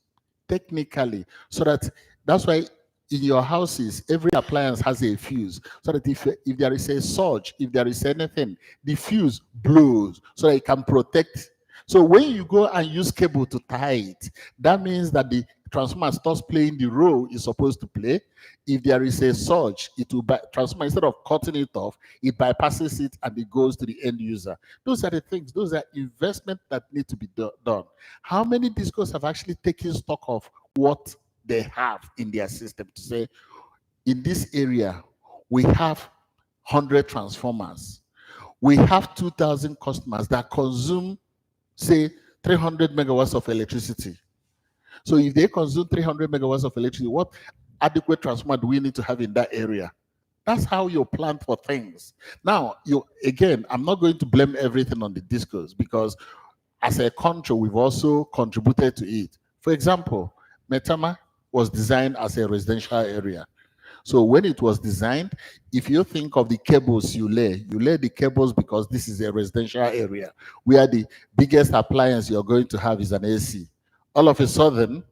technically, so that's why in your houses, every appliance has a fuse, so that if there is a surge, if there is anything, the fuse blows so that it can protect. So when you go and use cable to tie it, that means that the transformer starts playing the role it's supposed to play. If there is a surge, it will transformer, instead of cutting it off, it bypasses it and it goes to the end user. Those are the things, those are investments that need to be done. How many discos have actually taken stock of what they have in their system to say, in this area, we have 100 transformers. We have 2,000 customers that consume, say, 300 megawatts of electricity. So if they consume 300 megawatts of electricity, what adequate transformer do we need to have in that area? That's how you plan for things. Now, again, I'm not going to blame everything on the discos, because as a country, we've also contributed to it. For example, Metama was designed as a residential area. So when it was designed, if you think of the cables you lay the cables because this is a residential area where the biggest appliance you're going to have is an AC. All of a sudden,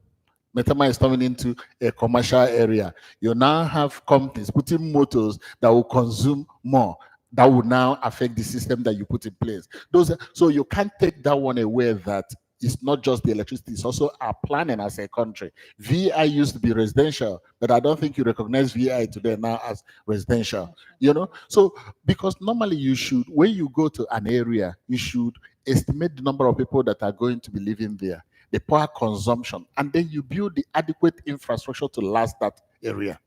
Metama is coming into a commercial area. You now have companies putting motors that will consume more. That will now affect the system that you put in place. So you can't take that one away, that it's not just the electricity, it's also our planning as a country. VI used to be residential, but I don't think you recognize VI today now as residential, So, because normally you should, when you go to an area, you should estimate the number of people that are going to be living there, the power consumption, and then you build the adequate infrastructure to last that area.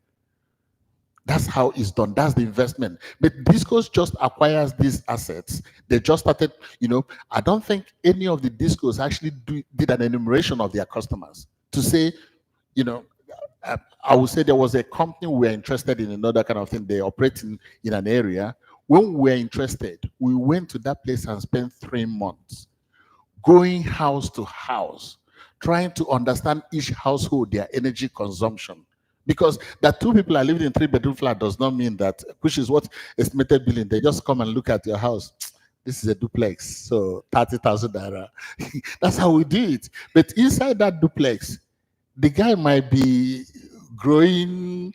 That's how it's done. That's the investment. But discos just acquires these assets. They just started, I don't think any of the discos actually did an enumeration of their customers to say, I would say there was a company we were interested in another kind of thing. They operate in an area. When we were interested, we went to that place and spent 3 months going house to house, trying to understand each household, their energy consumption. Because that 2 people are living in 3-bedroom flat does not mean that, which is what estimated billing. They just come and look at your house. This is a duplex, so 30,000 naira. That's how we do it. But inside that duplex, the guy might be growing,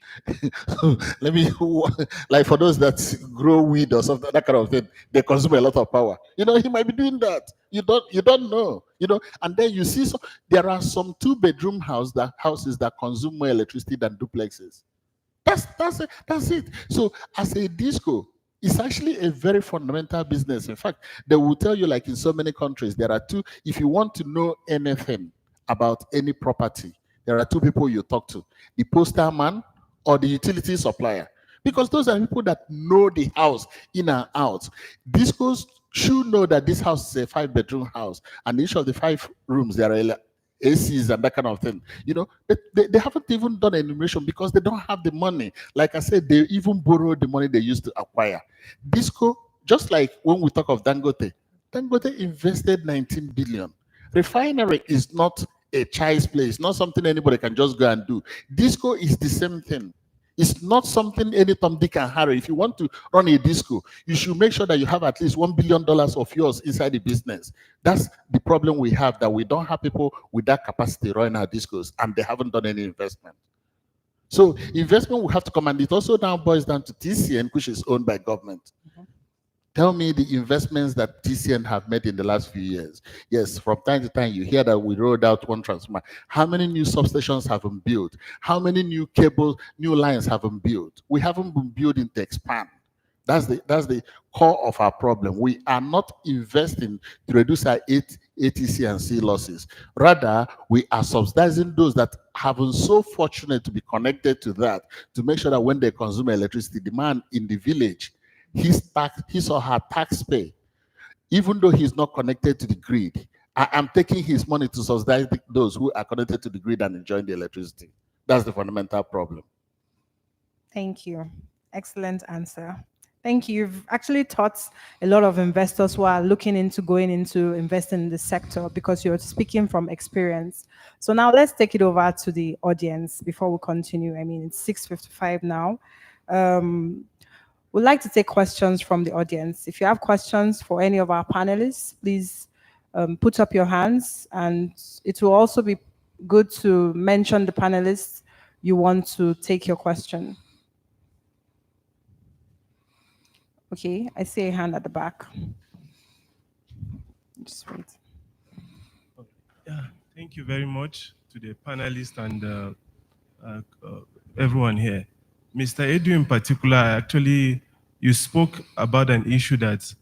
like for those that grow weed or something, that kind of thing, they consume a lot of power. He might be doing that. You don't know, and then you see, there are some 2-bedroom houses that consume more electricity than duplexes. That's it. So as a disco, it's actually a very fundamental business. In fact, they will tell you, like in so many countries, there are 2, if you want to know anything about any property, there are 2 people you talk to, the postal man or the utility supplier, because those are people that know the house in and out. Discos should know that this house is a 5-bedroom house, and each of the 5 rooms, there are ACs and that kind of thing. They haven't even done enumeration because they don't have the money. Like I said, they even borrow the money they used to acquire. Disco, just like when we talk of Dangote invested 19 billion. Refinery is not a child's play. It's not something anybody can just go and do. Disco is the same thing. It's not something any Tom, Dick, and Harry. If you want to run a disco, you should make sure that you have at least $1 billion of yours inside the business. That's the problem we have, that we don't have people with that capacity running our discos, and they haven't done any investment. So investment will have to come, and it also now boils down to TCN, which is owned by government. Tell me the investments that TCN have made in the last few years. Yes, from time to time, you hear that we rolled out 1 transformer. How many new substations have been built? How many new cables, new lines have been built? We haven't been building to expand. That's the core of our problem. We are not investing to reduce our ATC and C losses. Rather, we are subsidizing those that have been so fortunate to be connected to that, to make sure that when they consume electricity, the man in the village, his or her tax pay, even though he's not connected to the grid, I am taking his money to subsidize those who are connected to the grid and enjoying the electricity. That's the fundamental problem.
Thank you. Excellent answer. Thank you. You've actually taught a lot of investors who are looking into going into investing in the sector because you're speaking from experience. So now let's take it over to the audience before we continue. I mean, it's 6:55 now. We'd like to take questions from the audience. If you have questions for any of our panelists, please put up your hands, and it will also be good to mention the panelists you want to take your question. Okay, I see a hand at the back. Just wait.
Yeah, thank you very much to the panelists and everyone here. Mr. Edu in particular, actually, you spoke about an issue that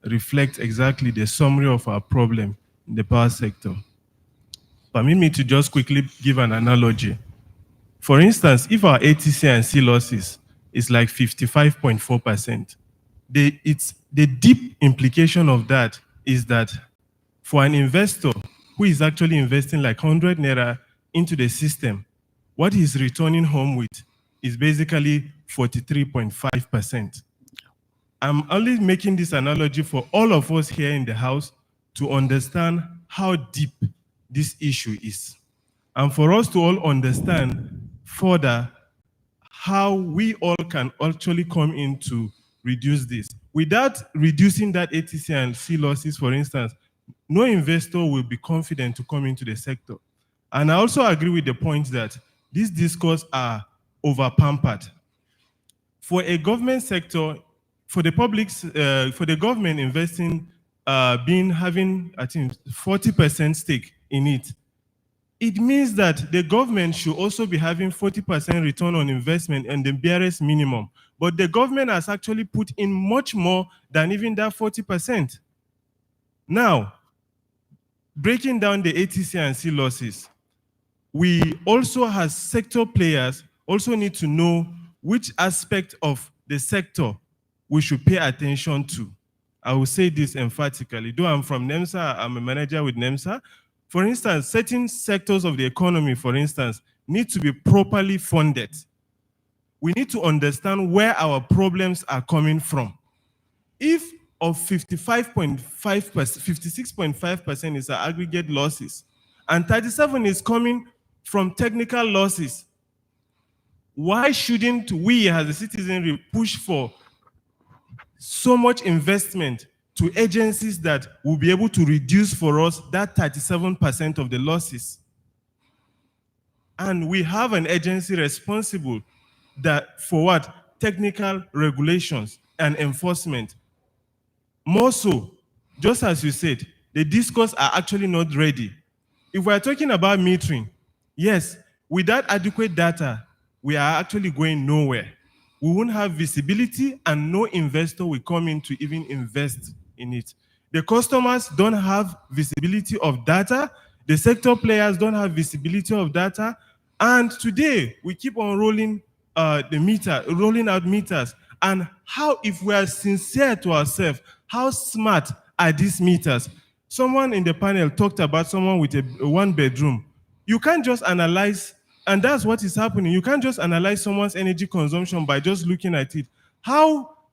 reflects exactly the summary of our problem in the power sector. Permit me to just quickly give an analogy. For instance, if our ATC and C losses is like 55.4%, the deep implication of that is that for an investor who is actually investing like 100 Naira into the system, what he's returning home with is basically 43.5%. I'm only making this analogy for all of us here in the house to understand how deep this issue is. And for us to all understand further how we all can actually come in to reduce this. Without reducing that ATC and C losses, for instance, no investor will be confident to come into the sector. And I also agree with the point that these discourses are over-pampered. For a government sector, for the government investing, having, I think, 40% stake in it, it means that the government should also be having 40% return on investment and the barest minimum. But the government has actually put in much more than even that 40%. Now, breaking down the ATC and C losses, we also, as sector players, also need to know which aspect of the sector we should pay attention to. I will say this emphatically. Though I'm from NEMSA, I'm a manager with NEMSA. For instance, certain sectors of the economy, for instance, need to be properly funded. We need to understand where our problems are coming from. If of 56.5% is our aggregate losses, and 37 is coming from technical losses, why shouldn't we as a citizenry push for so much investment to agencies that will be able to reduce for us that 37% of the losses? And we have an agency responsible that for what? Technical regulations and enforcement. More so, just as you said, the discourse are actually not ready. If we're talking about metering, yes, without adequate data, we are actually going nowhere. We won't have visibility and no investor will come in to even invest in it. The customers don't have visibility of data. The sector players don't have visibility of data. And today, we keep on rolling out meters. And how, if we are sincere to ourselves, how smart are these meters? Someone in the panel talked about someone with a one-bedroom. You can't just analyze, and that's what is happening. You can't just analyze someone's energy consumption by just looking at it.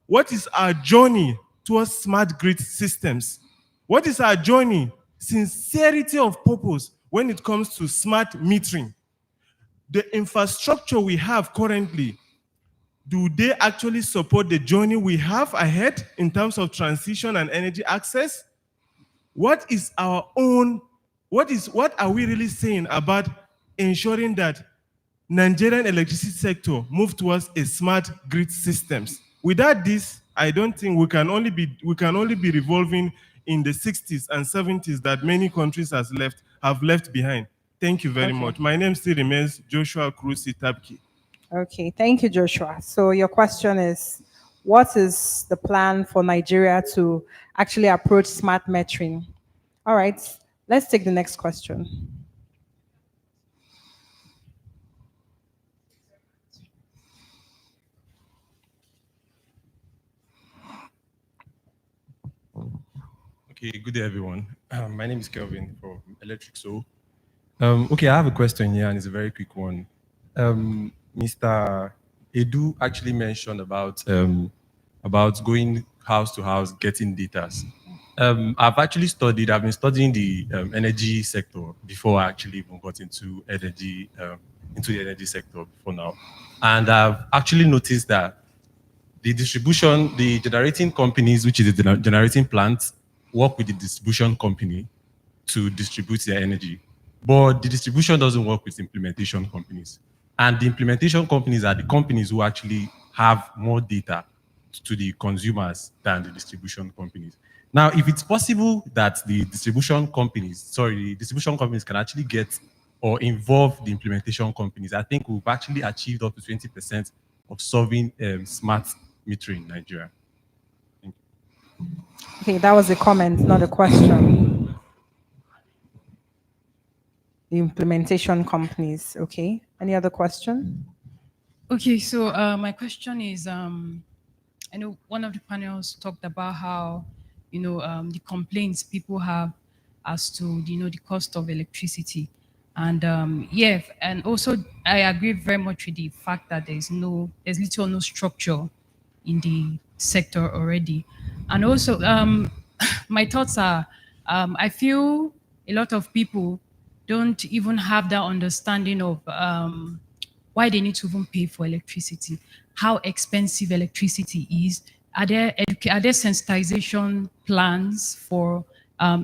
What is our journey towards smart grid systems? What is our journey? Sincerity of purpose when it comes to smart metering. The infrastructure we have currently, do they actually support the journey we have ahead in terms of transition and energy access? What are we really saying about ensuring that Nigerian electricity sector move towards a smart grid systems? Without this, I don't think we can only be revolving in the 60s and 70s that many countries have left behind. Thank you very much. My name still remains Joshua Cruz Tapki.
Okay, thank you, Joshua. So your question is, what is the plan for Nigeria to actually approach smart metering? All right, let's take the next question.
Okay, good day, everyone. My name is Kelvin from Electric Soul. Okay, I have a question here, and it's a very quick one.
Mr. Edu actually mentioned about going house to house, getting data. I've been studying the energy sector before I actually even got into the energy sector before now. And I've actually noticed that the generating companies, which is the generating plants, work with the distribution company to distribute their energy. But the distribution doesn't work with implementation companies. And the implementation companies are the companies who actually have more data to the consumers than the distribution companies. Now, if it's possible that the distribution companies can actually get or involve the implementation companies, I think we've actually achieved up to 20% of solving smart metering in Nigeria. Thank you.
Okay, that was a comment, not a question. The implementation companies, okay. Any other question?
Okay, so my question is, I know one of the panels talked about how, the complaints people have as to, the cost of electricity. And yeah, and also I agree very much with the fact that there's little or no structure in the sector already. And also, my thoughts are, I feel a lot of people don't even have that understanding of why they need to even pay for electricity, how expensive electricity is. Are there sensitization plans for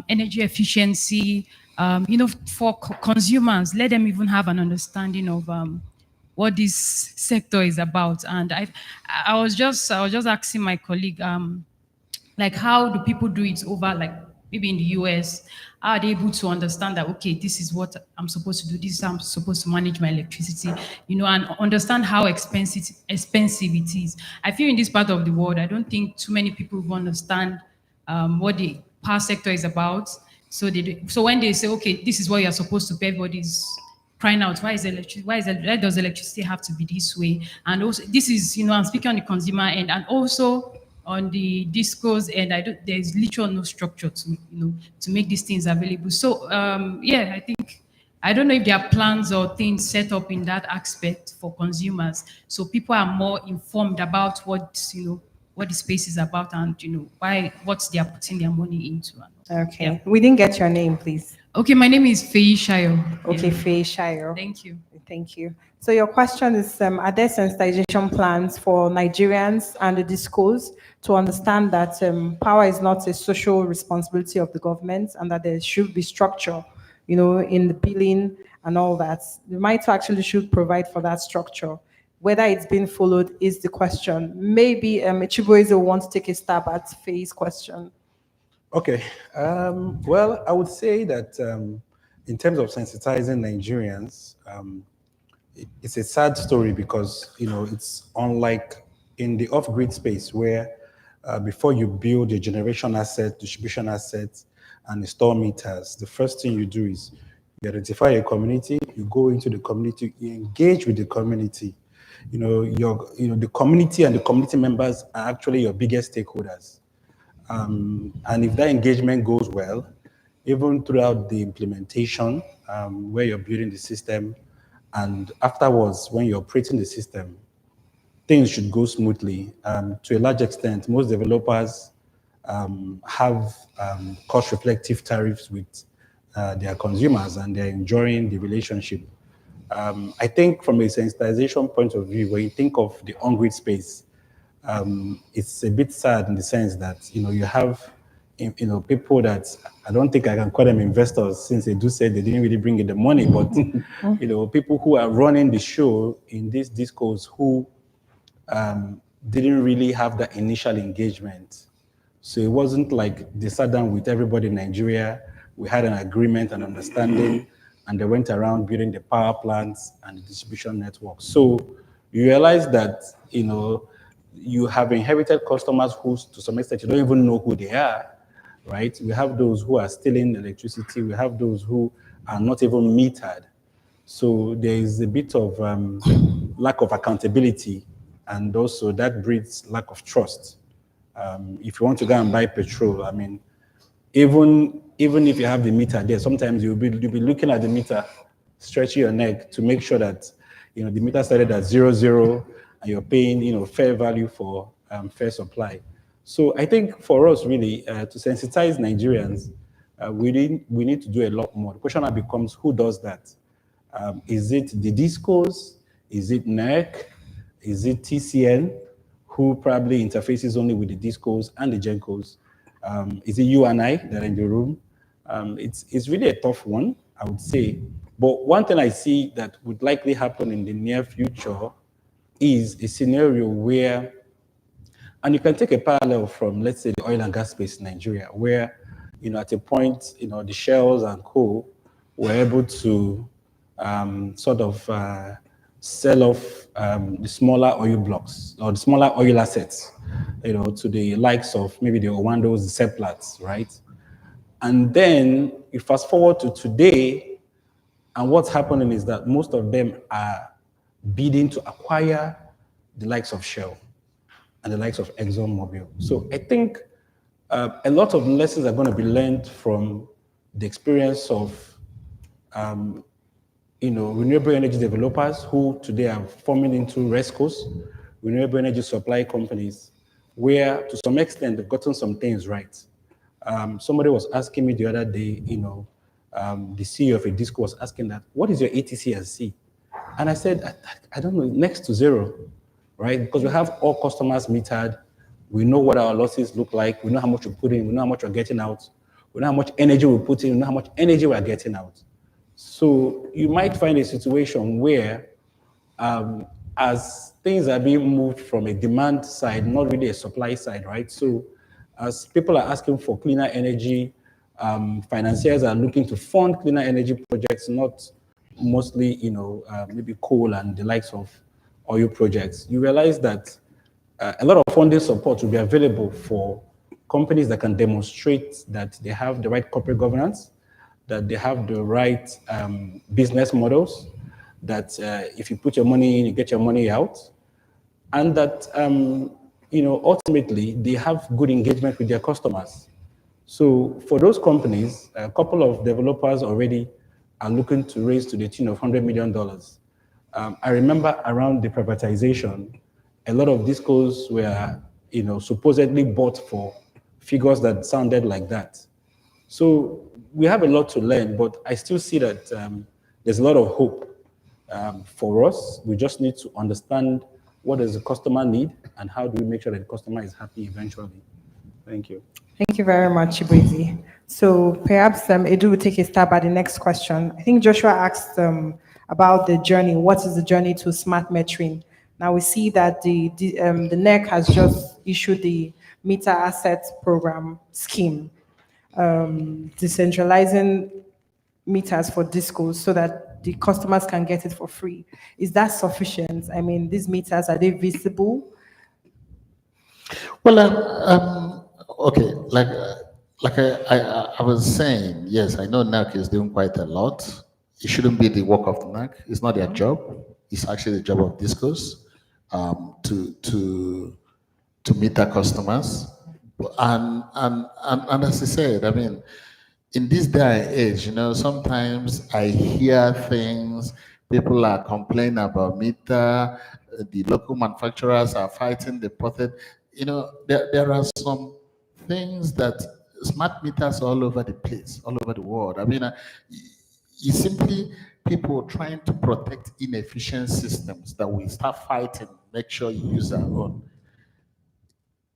energy efficiency, for consumers? Let them even have an understanding of what this sector is about. And I was just asking my colleague, like, how do people do it over, like, maybe in the US? Are they able to understand that, okay, this is what I'm supposed to do, this is how I'm supposed to manage my electricity, and understand how expensive it is? I feel in this part of the world, I don't think too many people will understand what the power sector is about. So when they say, okay, this is what you're supposed to pay, everybody's crying out, why does electricity have to be this way? And also, this is, I'm speaking on the consumer end, and also on the discourse end, there's literally no structure to make these things available. So yeah, I don't know if there are plans or things set up in that aspect for consumers, so people are more informed about what the space is about, and what they are putting their money into.
Okay,
yeah.
We didn't get your name, please.
Okay, my name is Faye Shayo.
Okay, Faye Shayo.
Thank you.
Thank you. So your question is, are there sensitization plans for Nigerians and the discos to understand that power is not a social responsibility of the government, and that there should be structure, in the billing and all that? The MITO actually should provide for that structure. Whether it's been followed is the question. Maybe Chibueze will want to take a stab at Faye's question.
Okay. Well, I would say that in terms of sensitizing Nigerians, it's a sad story because, it's unlike in the off-grid space where before you build a generation asset, distribution assets, and install meters, the first thing you do is you identify a community, you go into the community, you engage with the community. The community and the community members are actually your biggest stakeholders. And if that engagement goes well, even throughout the implementation, where you're building the system, and afterwards, when you're operating the system, things should go smoothly. To a large extent, most developers have cost-reflective tariffs with their consumers, and they're enjoying the relationship. I think from a sensitization point of view, when you think of the on-grid space, it's a bit sad in the sense that, you have, people that I don't think I can call them investors, since they do say they didn't really bring in the money, but, people who are running the show in this discourse who didn't really have that initial engagement. So it wasn't like they sat down with everybody in Nigeria, we had an agreement and understanding, and they went around building the power plants and the distribution network. So you realize that, you have inherited customers who, to some extent, you don't even know who they are, right? We have those who are stealing electricity. We have those who are not even metered. So there is a bit of lack of accountability, and also that breeds lack of trust. If you want to go and buy petrol, I mean, even if you have the meter there, sometimes you'll be looking at the meter, stretching your neck to make sure that the meter started at 0, and you're paying, fair value for fair supply. So I think for us really to sensitize Nigerians, we need to do a lot more. The question now becomes, who does that? Is it the DISCOs? Is it NERC? Is it TCN, who probably interfaces only with the DISCOs and the GENCOs? Is it you and I that are in the room? It's really a tough one, I would say. But one thing I see that would likely happen in the near future is a scenario where, and you can take a parallel from, let's say, the oil and gas space in Nigeria, where, at a point, the Shells and co were able to sort of sell off the smaller oil blocks or the smaller oil assets, to the likes of maybe the Owandos, the Seplats, right? And then you fast forward to today, and what's happening is that most of them are bidding to acquire the likes of Shell and the likes of ExxonMobil. So I think a lot of lessons are going to be learned from the experience of renewable energy developers who today are forming into RESCOs, renewable energy supply companies, where to some extent they've gotten some things right. Somebody was asking me the other day, the CEO of a DISCO was asking that, what is your ATC&C? And I said, I don't know, next to zero, right? Because we have all customers metered. We know what our losses look like. We know how much we put in. We know how much we're getting out. We know how much energy we put in. We know how much energy we're getting out. So you might find a situation where as things are being moved from a demand side, not really a supply side, right? So as people are asking for cleaner energy, financiers are looking to fund cleaner energy projects, not mostly, maybe coal and the likes of oil projects. You realize that a lot of funding support will be available for companies that can demonstrate that they have the right corporate governance, that they have the right business models, that if you put your money in, you get your money out, and that, ultimately they have good engagement with their customers. So for those companies, a couple of developers already are looking to raise to the tune of $100 million. I remember around the privatization, a lot of DISCOs were, supposedly bought for figures that sounded like that. So we have a lot to learn, but I still see that there's a lot of hope for us. We just need to understand what does the customer need and how do we make sure that the customer is happy eventually. Thank you.
Thank you very much, Chibueze. So perhaps Edu will take a stab at the next question. I think Joshua asked about the journey. What is the journey to smart metering? Now we see that the NEC has just issued the meter asset program scheme, decentralizing meters for DISCOs so that the customers can get it for free. Is that sufficient? I mean, these meters, are they visible?
Well, okay, like I was saying, yes, I know NEC is doing quite a lot. It shouldn't be the work of the NEC. It's not their job. It's actually the job of DISCOs to meet their customers. And as I said, I mean, in this day and age, sometimes I hear things, people are complaining about meter, the local manufacturers are fighting the profit. There are some things that smart meters all over the place, all over the world. I mean, it's simply people trying to protect inefficient systems that we start fighting, make sure you use our own.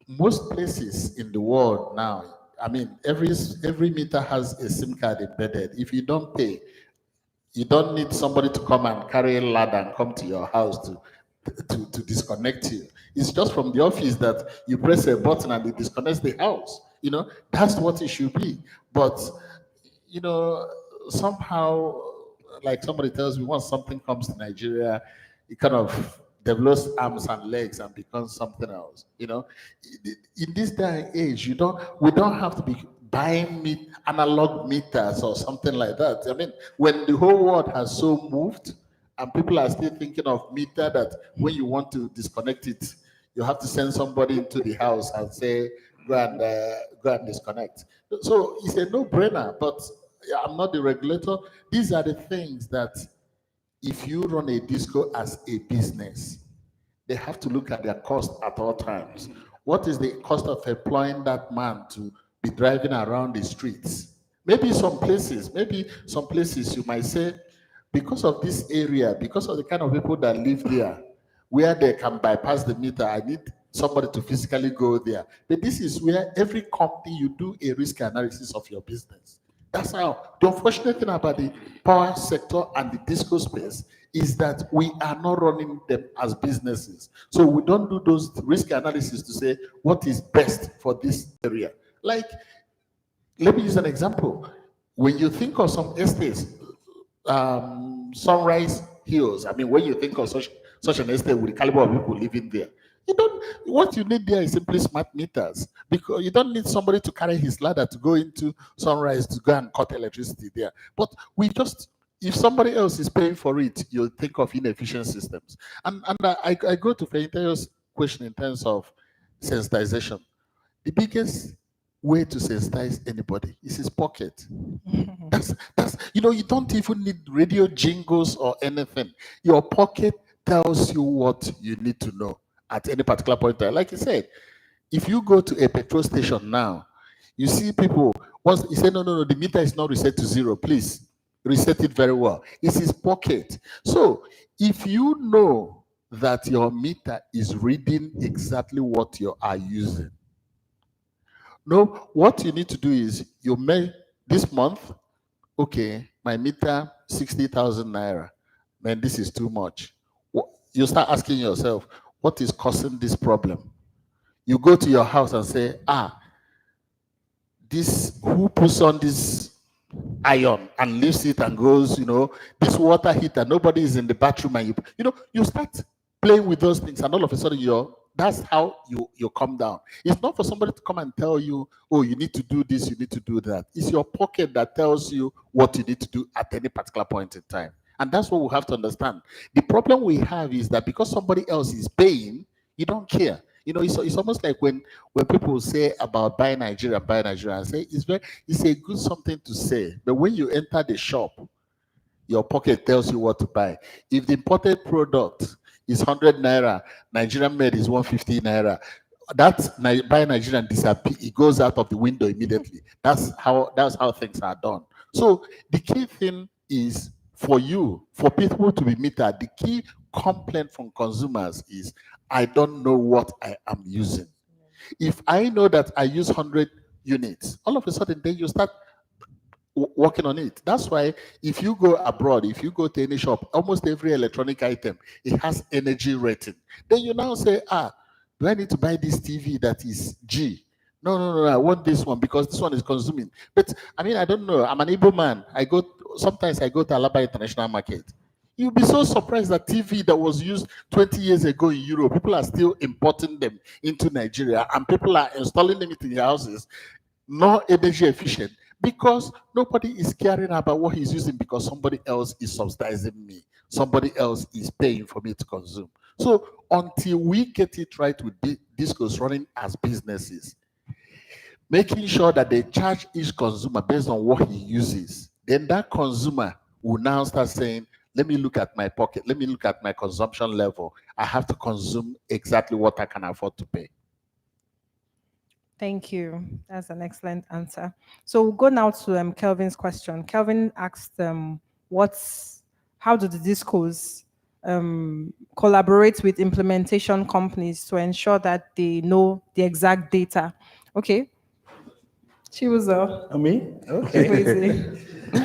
Most places in the world now, I mean, every meter has a SIM card embedded. If you don't pay, you don't need somebody to come and carry a ladder and come to your house to disconnect you. It's just from the office that you press a button and it disconnects the house. That's what it should be. But, somehow, like somebody tells me, once something comes to Nigeria, it kind of develops arms and legs and becomes something else. In this day and age, we don't have to be buying analog meters or something like that. I mean, when the whole world has so moved and people are still thinking of meter that when you want to disconnect it, you have to send somebody into the house and say, go and disconnect. So it's a no-brainer, but I'm not the regulator. These are the things that if you run a disco as a business, they have to look at their cost at all times. What is the cost of employing that man to be driving around the streets? Maybe some places you might say, because of this area, because of the kind of people that live there, where they can bypass the meter, I need somebody to physically go there. But this is where every company, you do a risk analysis of your business. That's how. The unfortunate thing about the power sector and the disco space is that we are not running them as businesses. So we don't do those risk analysis to say what is best for this area. Like, let me use an example. When you think of some estates, Sunrise Hills, I mean, when you think of such an estate with the caliber of people living there, what you need there is simply smart meters, because you don't need somebody to carry his ladder to go into Sunrise to go and cut electricity there. But if somebody else is paying for it, you'll think of inefficient systems. And I go to Feniteyo's question in terms of sensitization. The biggest way to sensitize anybody is his pocket. That's you don't even need radio jingles or anything. Your pocket tells you what you need to know at any particular point in time. Like you said, if you go to a petrol station now, you see people, once you say, no, the meter is not reset to 0, please reset it very well. It's his pocket. So if you know that your meter is reading exactly what you are using, no, what you need to do is you make this month, okay, my meter 60,000 naira. Man, this is too much. You start asking yourself, what is causing this problem? You go to your house and say, who puts on this iron and leaves it and goes, this water heater, nobody is in the bathroom, and you start playing with those things, and all of a sudden that's how you come down. It's not for somebody to come and tell you, oh, you need to do this, you need to do that. It's your pocket that tells you what you need to do at any particular point in time. And that's what we have to understand. The problem we have is that because somebody else is paying, you don't care. It's almost like when people say about buy Nigeria, I say it's a good something to say. But when you enter the shop, your pocket tells you what to buy. If the imported product is 100 naira, Nigerian made is 150 naira, that buy Nigerian disappear, it goes out of the window immediately. That's how things are done. So the key thing is for people to be metered, the key complaint from consumers is, I don't know what I am using. If I know that I use 100 units, all of a sudden then you start working on it. That's why if you go abroad, if you go to any shop, almost every electronic item, it has energy rating. Then you now say, do I need to buy this TV that is G? No, I want this one because this one is consuming. But I mean, I don't know. I'm an Igbo man. Sometimes I go to Alaba International Market. You'll be so surprised that TV that was used 20 years ago in Europe, people are still importing them into Nigeria, and people are installing them into their houses, not energy efficient, because nobody is caring about what he's using, because somebody else is subsidizing me. Somebody else is paying for me to consume. So until we get it right with discos running as businesses, making sure that they charge each consumer based on what he uses, then that consumer will now start saying, let me look at my pocket, let me look at my consumption level. I have to consume exactly what I can afford to pay.
Thank you. That's an excellent answer. So we'll go now to Kelvin's question. Kelvin asked, how do the discos collaborate with implementation companies to ensure that they know the exact data? Okay. Chibuzo.
Me? Okay.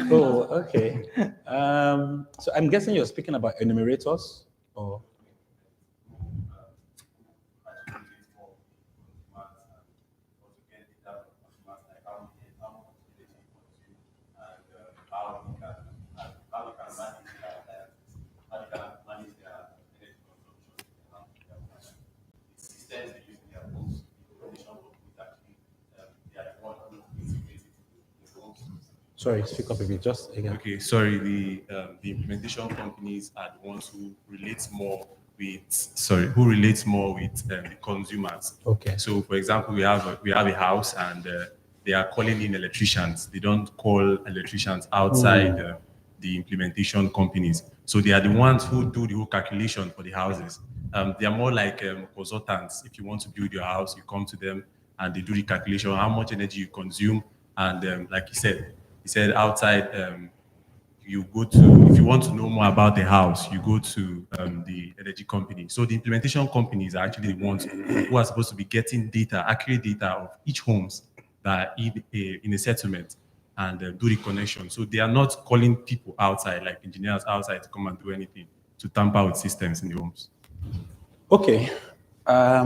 Oh, okay. So I'm guessing you're speaking about enumerators, or? Sorry, speak up a bit, just again.
Okay, sorry. The implementation companies are the ones who relate more with the consumers.
Okay.
So, for example, we have a house, and they are calling in electricians. They don't call electricians outside the implementation companies. So they are the ones who do the whole calculation for the houses. They are more like consultants. If you want to build your house, you come to them and they do the calculation on how much energy you consume. And like he said outside, you go to, if you want to know more about the house, you go to the energy company. So the implementation companies are actually the ones who are supposed to be getting data, accurate data of each homes that are in a settlement and do the connection. So they are not calling people outside, like engineers outside, to come and do anything to tamper with systems in the homes.
Okay. I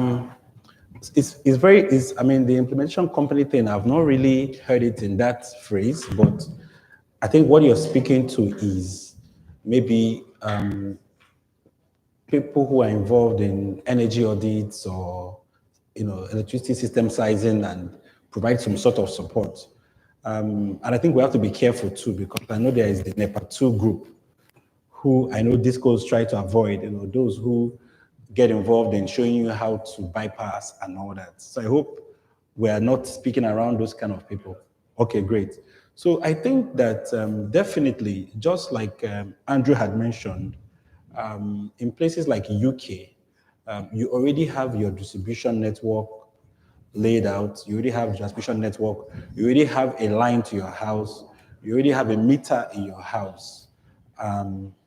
mean, the implementation company thing, I've not really heard it in that phrase, but I think what you're speaking to is maybe people who are involved in energy audits or, electricity system sizing and provide some sort of support. And I think we have to be careful too, because I know there is the NEPA 2 group who I know DISCOs try to avoid, those who get involved in showing you how to bypass and all that. So I hope we are not speaking around those kind of people. Okay, great. So I think that definitely, just like Andrew had mentioned, in places like UK, you already have your distribution network laid out. You already have transmission network. You already have a line to your house. You already have a meter in your house.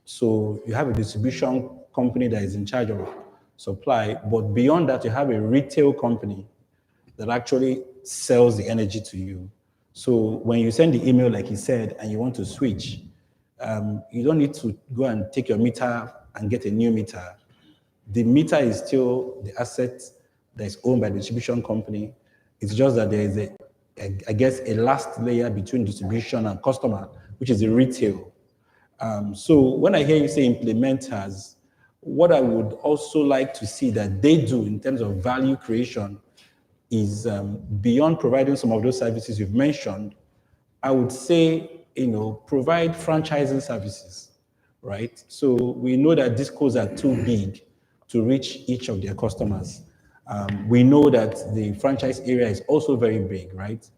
So you have a distribution company that is in charge of supply, but beyond that, you have a retail company that actually sells the energy to you. So when you send the email, like he said, and you want to switch, you don't need to go and take your meter and get a new meter. The meter is still the asset that is owned by the distribution company. It's just that there is I guess, a last layer between distribution and customer, which is the retail. So when I hear you say implementers, what I would also like to see that they do in terms of value creation is beyond providing some of those services you've mentioned, I would say, provide franchising services, right? So we know that DISCOs are too big to reach each of their customers. We know that the franchise area is also very big, right?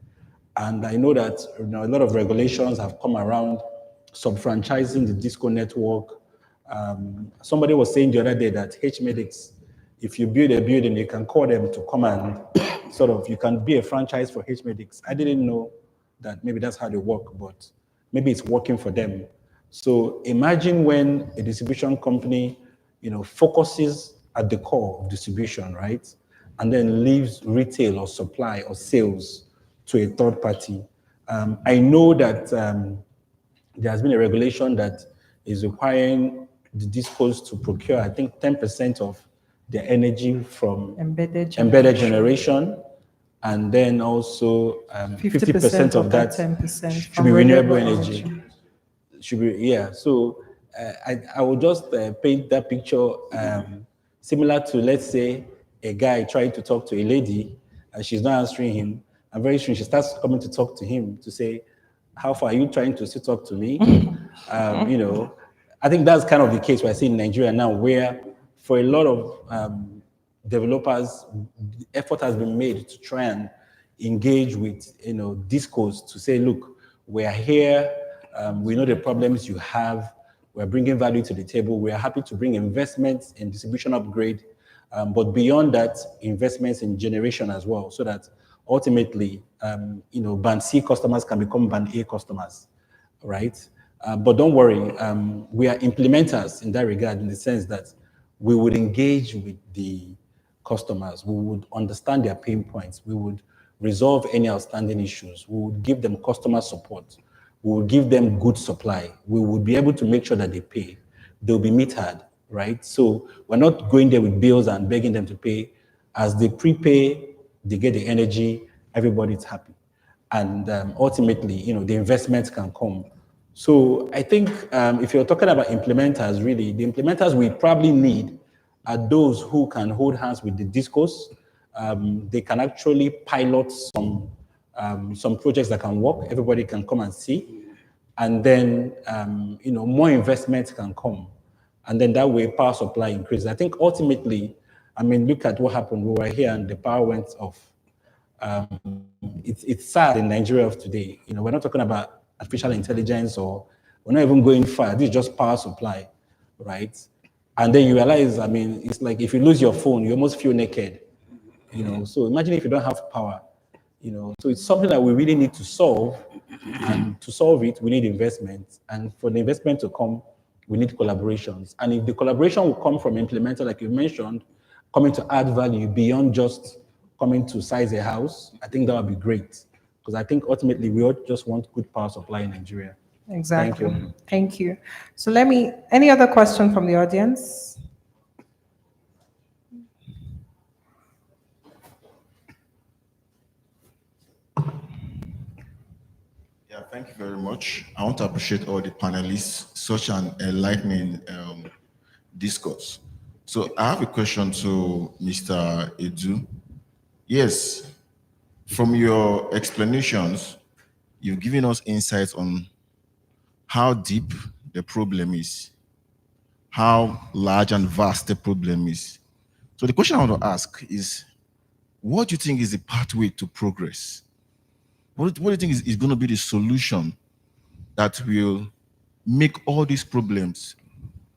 And I know that a lot of regulations have come around sub-franchising the DISCO network. Somebody was saying the other day that HMedics, if you build a building, you can call them to come and you can be a franchise for HMedics. I didn't know that maybe that's how they work, but maybe it's working for them. So imagine when a distribution company, focuses at the core of distribution, right? And then leaves retail or supply or sales to a third party. I know that there has been a regulation that is requiring the DISCOs to procure, I think, 10% of their energy from embedded generation, and then also 50% of that 10% should be renewable energy. Should be, yeah. So I will just paint that picture similar to, let's say, a guy trying to talk to a lady and she's not answering him, and very soon she starts coming to talk to him to say, how far are you trying to still talk to me? I think that's kind of the case we're seeing in Nigeria now, where for a lot of developers, effort has been made to try and engage with DISCOs to say, look, we're here, we know the problems you have, we're bringing value to the table, we're happy to bring investments in distribution upgrade, but beyond that, investments in generation as well, so that ultimately, Band C customers can become Band A customers, right? But don't worry, we are implementers in that regard, in the sense that we would engage with the customers, we would understand their pain points, we would resolve any outstanding issues, we would give them customer support, we would give them good supply, we would be able to make sure that they pay, they'll be metered, right? So we're not going there with bills and begging them to pay. As they prepay, they get the energy, everybody's happy. And ultimately, the investments can come. So I think if you're talking about implementers, really, the implementers we probably need are those who can hold hands with the DISCOs. They can actually pilot some projects that can work. Everybody can come and see. And then, more investments can come. And then that way, power supply increases. I think ultimately, look at what happened. We were here and the power went off. It's sad in Nigeria of today. We're not talking about artificial intelligence or We're not even going far. This is just power supply, right? And then you realize, I mean, it's like if you lose your phone, you almost feel naked, you know? So imagine if you don't have power, you know? So it's something that we really need to solve. And to solve it, we need investment. And for the investment to come, we need collaborations. And if the collaboration will come from implementer, like you mentioned, coming to add value beyond just coming to size a house, I think that would be great. Because I think ultimately we all just want good power supply in Nigeria.
Exactly.
Thank you.
Thank you. So any other question from the audience?
Yeah, thank you very much. I want to appreciate all the panelists, such an enlightening discourse. So I have a question to Mr. Edu. Yes, from your explanations, you've given us insights on how deep the problem is, how large and vast the problem is. So the question I want to ask is, what do you think is the pathway to progress? What do you think is going to be the solution that will make all these problems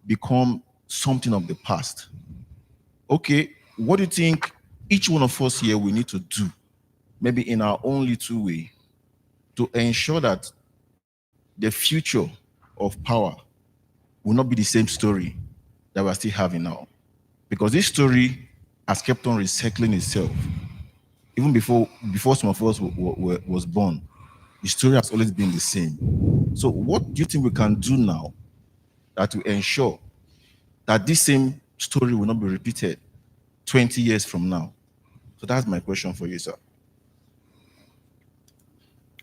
become something of the past? Okay, what do you think each one of us here we need to do, maybe in our own little way, to ensure that the future of power will not be the same story that we're still having now? Because this story has kept on recycling itself. Even before some of us was born, the story has always been the same. So what do you think we can do now that will ensure that this same story will not be repeated 20 years from now? So that's my question for you, sir.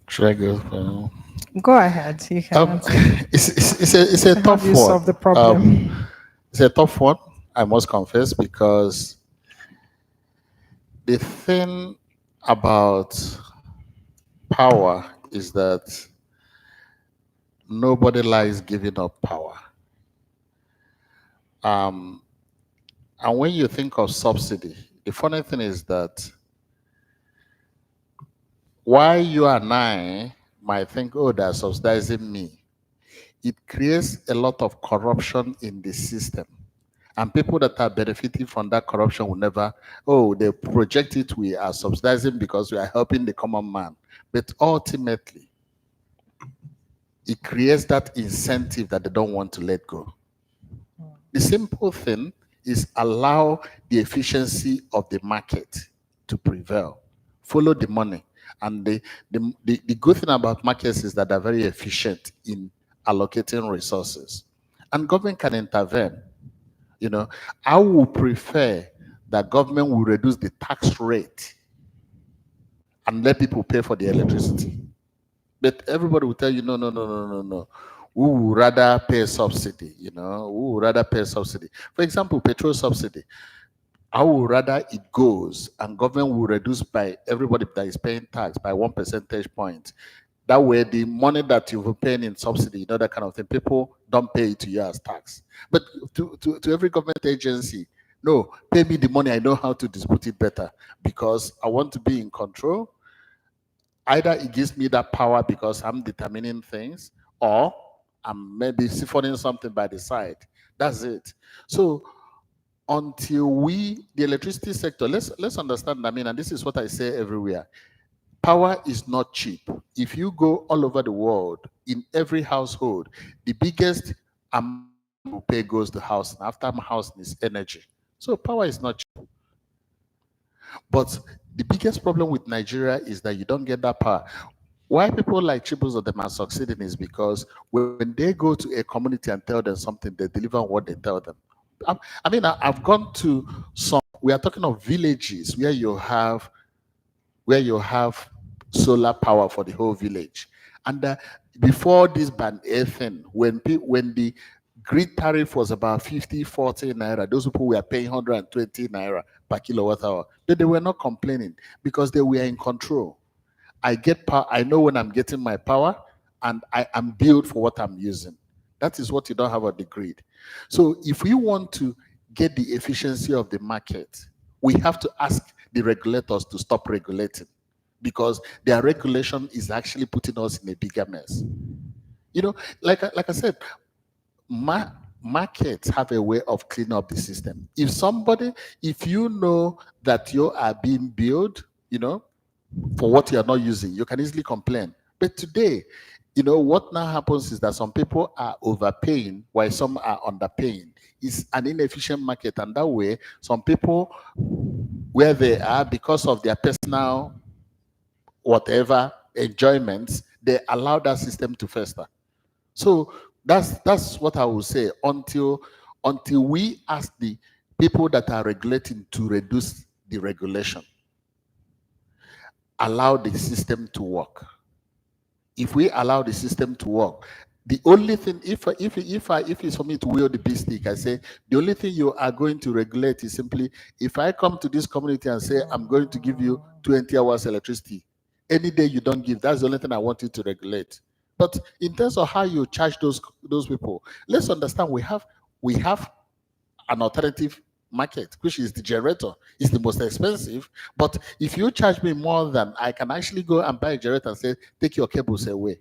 Should I go?
Go ahead. You can.
It's a tough one.
Solve the problem.
It's a tough one, I must confess, because the thing about power is that nobody likes giving up power. And when you think of subsidy, the funny thing is that while you and I might think, oh, they're subsidizing me, it creates a lot of corruption in the system. And people that are benefiting from that corruption will never, oh, they project it, we are subsidizing because we are helping the common man. But ultimately, it creates that incentive that they don't want to let go. The simple thing is allow the efficiency of the market to prevail. Follow the money. And the good thing about markets is that they're very efficient in allocating resources. And government can intervene. You know, I would prefer that government will reduce the tax rate and let people pay for the electricity. But everybody will tell you, no. We would rather pay subsidy, you know, we would rather pay subsidy. For example, petrol subsidy. I would rather it goes and government will reduce by everybody that is paying tax by 1 percentage point. That way, the money that you've paying in subsidy, you know, that kind of thing, people don't pay it to you as tax. But to every government agency, no, pay me the money, I know how to distribute it better because I want to be in control. Either it gives me that power because I'm determining things, or I'm maybe siphoning something by the side. That's it. So until the electricity sector, let's understand, I mean, and this is what I say everywhere, power is not cheap. If you go all over the world, in every household, the biggest amount you pay goes to housing. After housing is energy. So power is not cheap. But the biggest problem with Nigeria is that you don't get that power. Why people like Chibuzodem are succeeding is because when they go to a community and tell them something, they deliver what they tell them. I mean, I've gone to some, we are talking of villages where you have solar power for the whole village. And before this ban A thing, when the grid tariff was about 50, 40 naira, those people were paying 120 naira per kilowatt hour. But they were not complaining because they were in control. I get power, I know when I'm getting my power, and I am billed for what I'm using. That is what you don't have on the grid. So if we want to get the efficiency of the market, we have to ask the regulators to stop regulating, because their regulation is actually putting us in a bigger mess. You know, like I said, markets have a way of cleaning up the system. If you know that you are being billed, you know, for what you are not using, you can easily complain. But today, you know, what now happens is that some people are overpaying while some are underpaying. It's an inefficient market, and that way, some people, where they are, because of their personal whatever enjoyments, they allow that system to fester. So that's what I would say. Until we ask the people that are regulating to reduce the regulation, allow the system to work. If we allow the system to work, the only thing, if it's for me to wield the big stick, I say the only thing you are going to regulate is simply, if I come to this community and say I'm going to give you 20 hours electricity, any day you don't give, that's the only thing I want you to regulate. But in terms of how you charge those people, let's understand we have an alternative market, which is the generator. It's the most expensive. But if you charge me more than, I can actually go and buy a generator and say, take your cables away.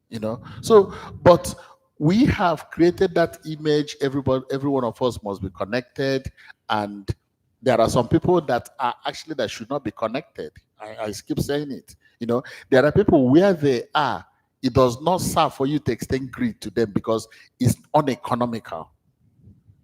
You know? So, but we have created that image. Every one of us must be connected, and there are some people that should not be connected. I keep saying it. You know, there are people where they are, it does not serve for you to extend grid to them because it's uneconomical.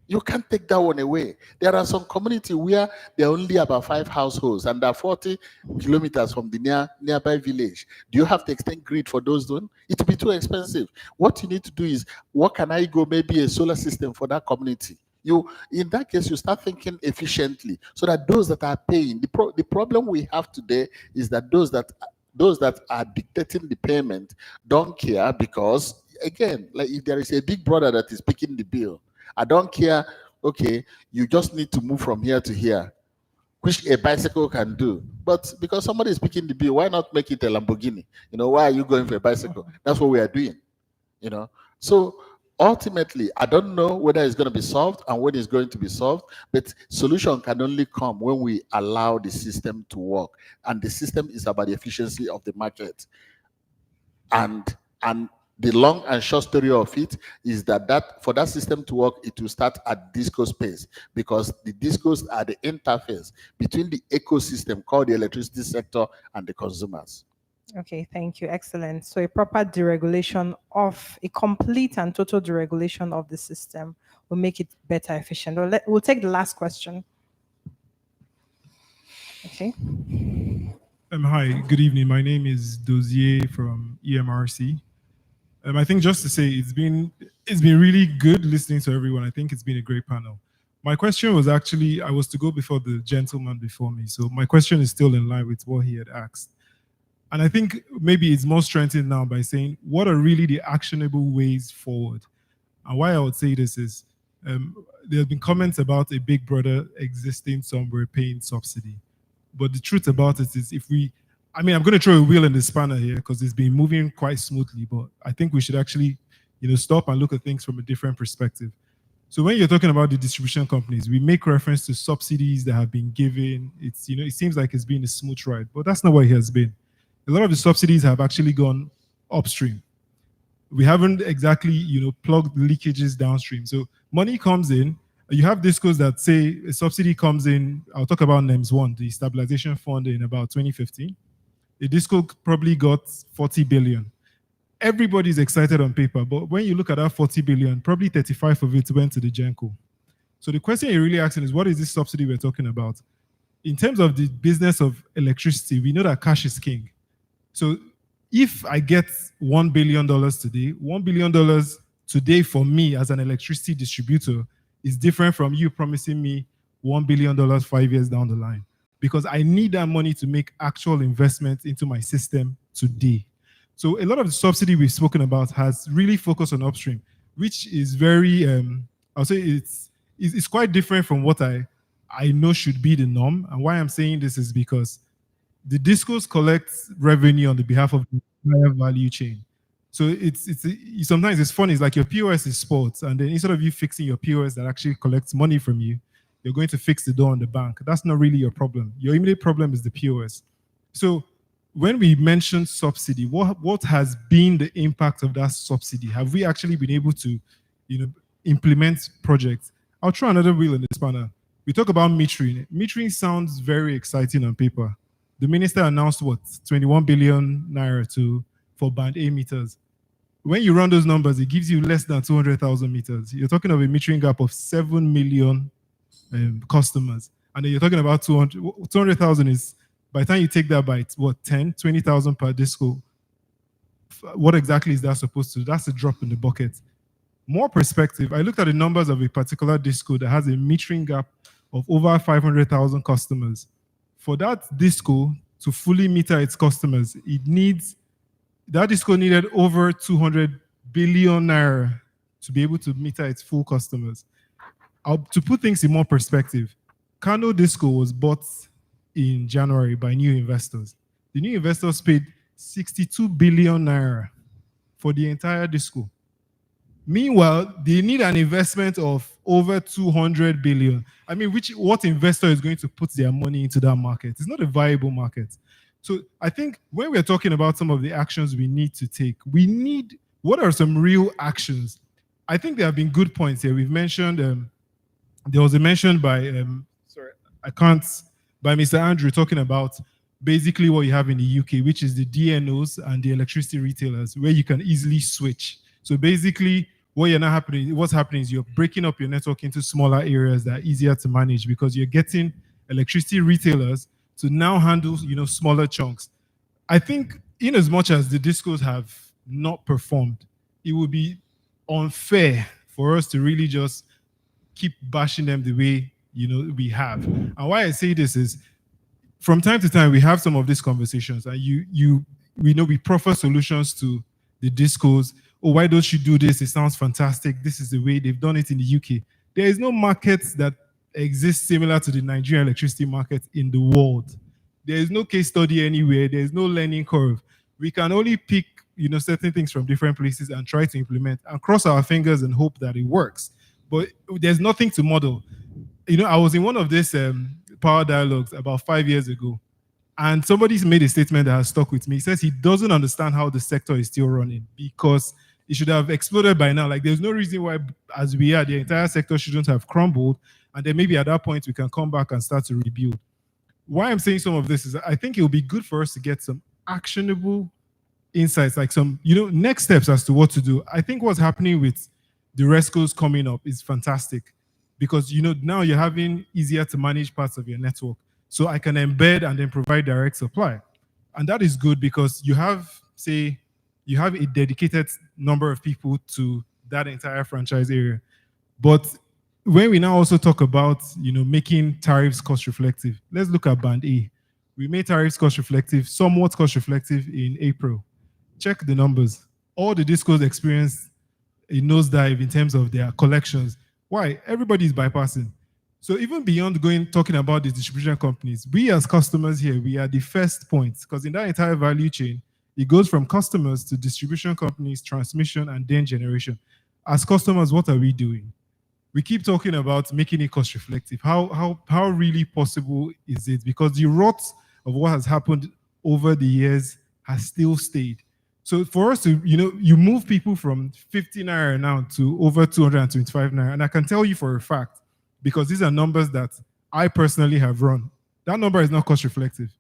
You can't take that one away. There are some communities where there are only about 5 households and they're 40 kilometers from the nearby village. Do you have to extend grid for those done? It will be too expensive. What you need to do is, what can I go, maybe a solar system for that community? In that case, you start thinking efficiently so that those that are paying, the problem we have today is that those that are dictating the payment don't care, because again, like if there is a big brother that is picking the bill, I don't care, okay, you just need to move from here to here, which a bicycle can do. But because somebody is picking the bill, why not make it a Lamborghini? You know, why are you going for a bicycle? That's what we are doing, you know. So ultimately, I don't know whether it's going to be solved and when it's going to be solved, but solution can only come when we allow the system to work. And the system is about the efficiency of the market. And the long and short story of it is that for that system to work, it will start at DISCO space, because the DISCOs are the interface between the ecosystem called the electricity sector and the consumers.
Okay, thank you. Excellent. So a proper deregulation of, a complete and total deregulation of the system will make it better efficient. We'll take the last question. Okay.
Hi, good evening. My name is Dozier from EMRC. I think just to say, it's been really good listening to everyone. I think it's been a great panel. My question was actually, I was to go before the gentleman before me. So my question is still in line with what he had asked. And I think maybe it's more strengthened now by saying, what are really the actionable ways forward? And why I would say this is, there have been comments about a big brother existing somewhere paying subsidy. But the truth about it is, I'm going to throw a wheel in the spanner here because it's been moving quite smoothly, but I think we should actually, stop and look at things from a different perspective. So when you're talking about the distribution companies, we make reference to subsidies that have been given. It's, it seems like it's been a smooth ride, but that's not what it has been. A lot of the subsidies have actually gone upstream. We haven't exactly, plugged the leakages downstream. So money comes in. You have DISCOs that say a subsidy comes in. I'll talk about NEMS 1, the stabilization fund, in about 2015. The DISCO probably got 40 billion. Everybody's excited on paper, but when you look at that 40 billion, probably 35 of it went to the GENCO. So the question you're really asking is, what is this subsidy we're talking about? In terms of the business of electricity, we know that cash is king. So if I get $1 billion today, $1 billion today for me as an electricity distributor is different from you promising me $1 billion 5 years down the line, because I need that money to make actual investments into my system today. So a lot of the subsidy we've spoken about has really focused on upstream, which is very, I'll say it's quite different from what I know should be the norm. And why I'm saying this is because the DISCOs collect revenue on the behalf of the entire value chain. So sometimes it's funny. It's like your POS is sports, and then instead of you fixing your POS that actually collects money from you, you're going to fix the door on the bank. That's not really your problem. Your immediate problem is the POS. So when we mention subsidy, what has been the impact of that subsidy? Have we actually been able to, implement projects? I'll throw another wheel in this panel. We talk about metering. Metering sounds very exciting on paper. The minister announced 21 billion naira for band A meters. When you run those numbers, it gives you less than 200,000 meters. You're talking of a metering gap of 7 million customers. And then you're talking about 200,000 is, by the time you take that by 10, 20,000 per disco. What exactly is that supposed to do? That's a drop in the bucket. More perspective, I looked at the numbers of a particular disco that has a metering gap of over 500,000 customers. For that disco to fully meter its customers, that disco needed over 200 billion naira to be able to meter its full customers. To put things in more perspective, Kano Disco was bought in January by new investors. The new investors paid 62 billion naira for the entire disco. Meanwhile, they need an investment of over 200 billion. I mean, what investor is going to put their money into that market? It's not a viable market. So I think when we're talking about some of the actions we need to take, what are some real actions? I think there have been good points here. We've mentioned, there was a mention by Mr. Andrew talking about basically what you have in the UK, which is the DNOs and the electricity retailers, where you can easily switch. So basically, what's happening is you're breaking up your network into smaller areas that are easier to manage because you're getting electricity retailers to now handle, smaller chunks. I think in as much as the discos have not performed, it would be unfair for us to really just keep bashing them the way, we have. And why I say this is, from time to time, we have some of these conversations and we proffer solutions to the discos. Oh, why don't you do this? It sounds fantastic. This is the way they've done it in the UK. There is no market that exists similar to the Nigerian electricity market in the world. There is no case study anywhere. There is no learning curve. We can only pick, certain things from different places and try to implement and cross our fingers and hope that it works. But there's nothing to model. I was in one of these power dialogues about 5 years ago, and somebody's made a statement that has stuck with me. He says he doesn't understand how the sector is still running because it should have exploded by now. Like, there's no reason why, as we are, the entire sector shouldn't have crumbled, and then maybe at that point we can come back and start to rebuild. Why I'm saying some of this is I think it will be good for us to get some actionable insights, like some, next steps as to what to do. I think what's happening with the RESCOs coming up is fantastic because, now you're having easier to manage parts of your network. So I can embed and then provide direct supply. And that is good because you have a dedicated number of people to that entire franchise area. But when we now also talk about, making tariffs cost reflective, let's look at Band A. We made tariffs cost reflective, somewhat cost reflective in April. Check the numbers. All the discos experienced a nosedive in terms of their collections. Why? Everybody is bypassing. So even beyond talking about the distribution companies, we as customers here, we are the first point because in that entire value chain, it goes from customers to distribution companies, transmission, and then generation. As customers, what are we doing? We keep talking about making it cost reflective. How really possible is it? Because the rot of what has happened over the years has still stayed. So for us to, you move people from 50 naira now to over 225 naira. And I can tell you for a fact, because these are numbers that I personally have run, that number is not cost reflective.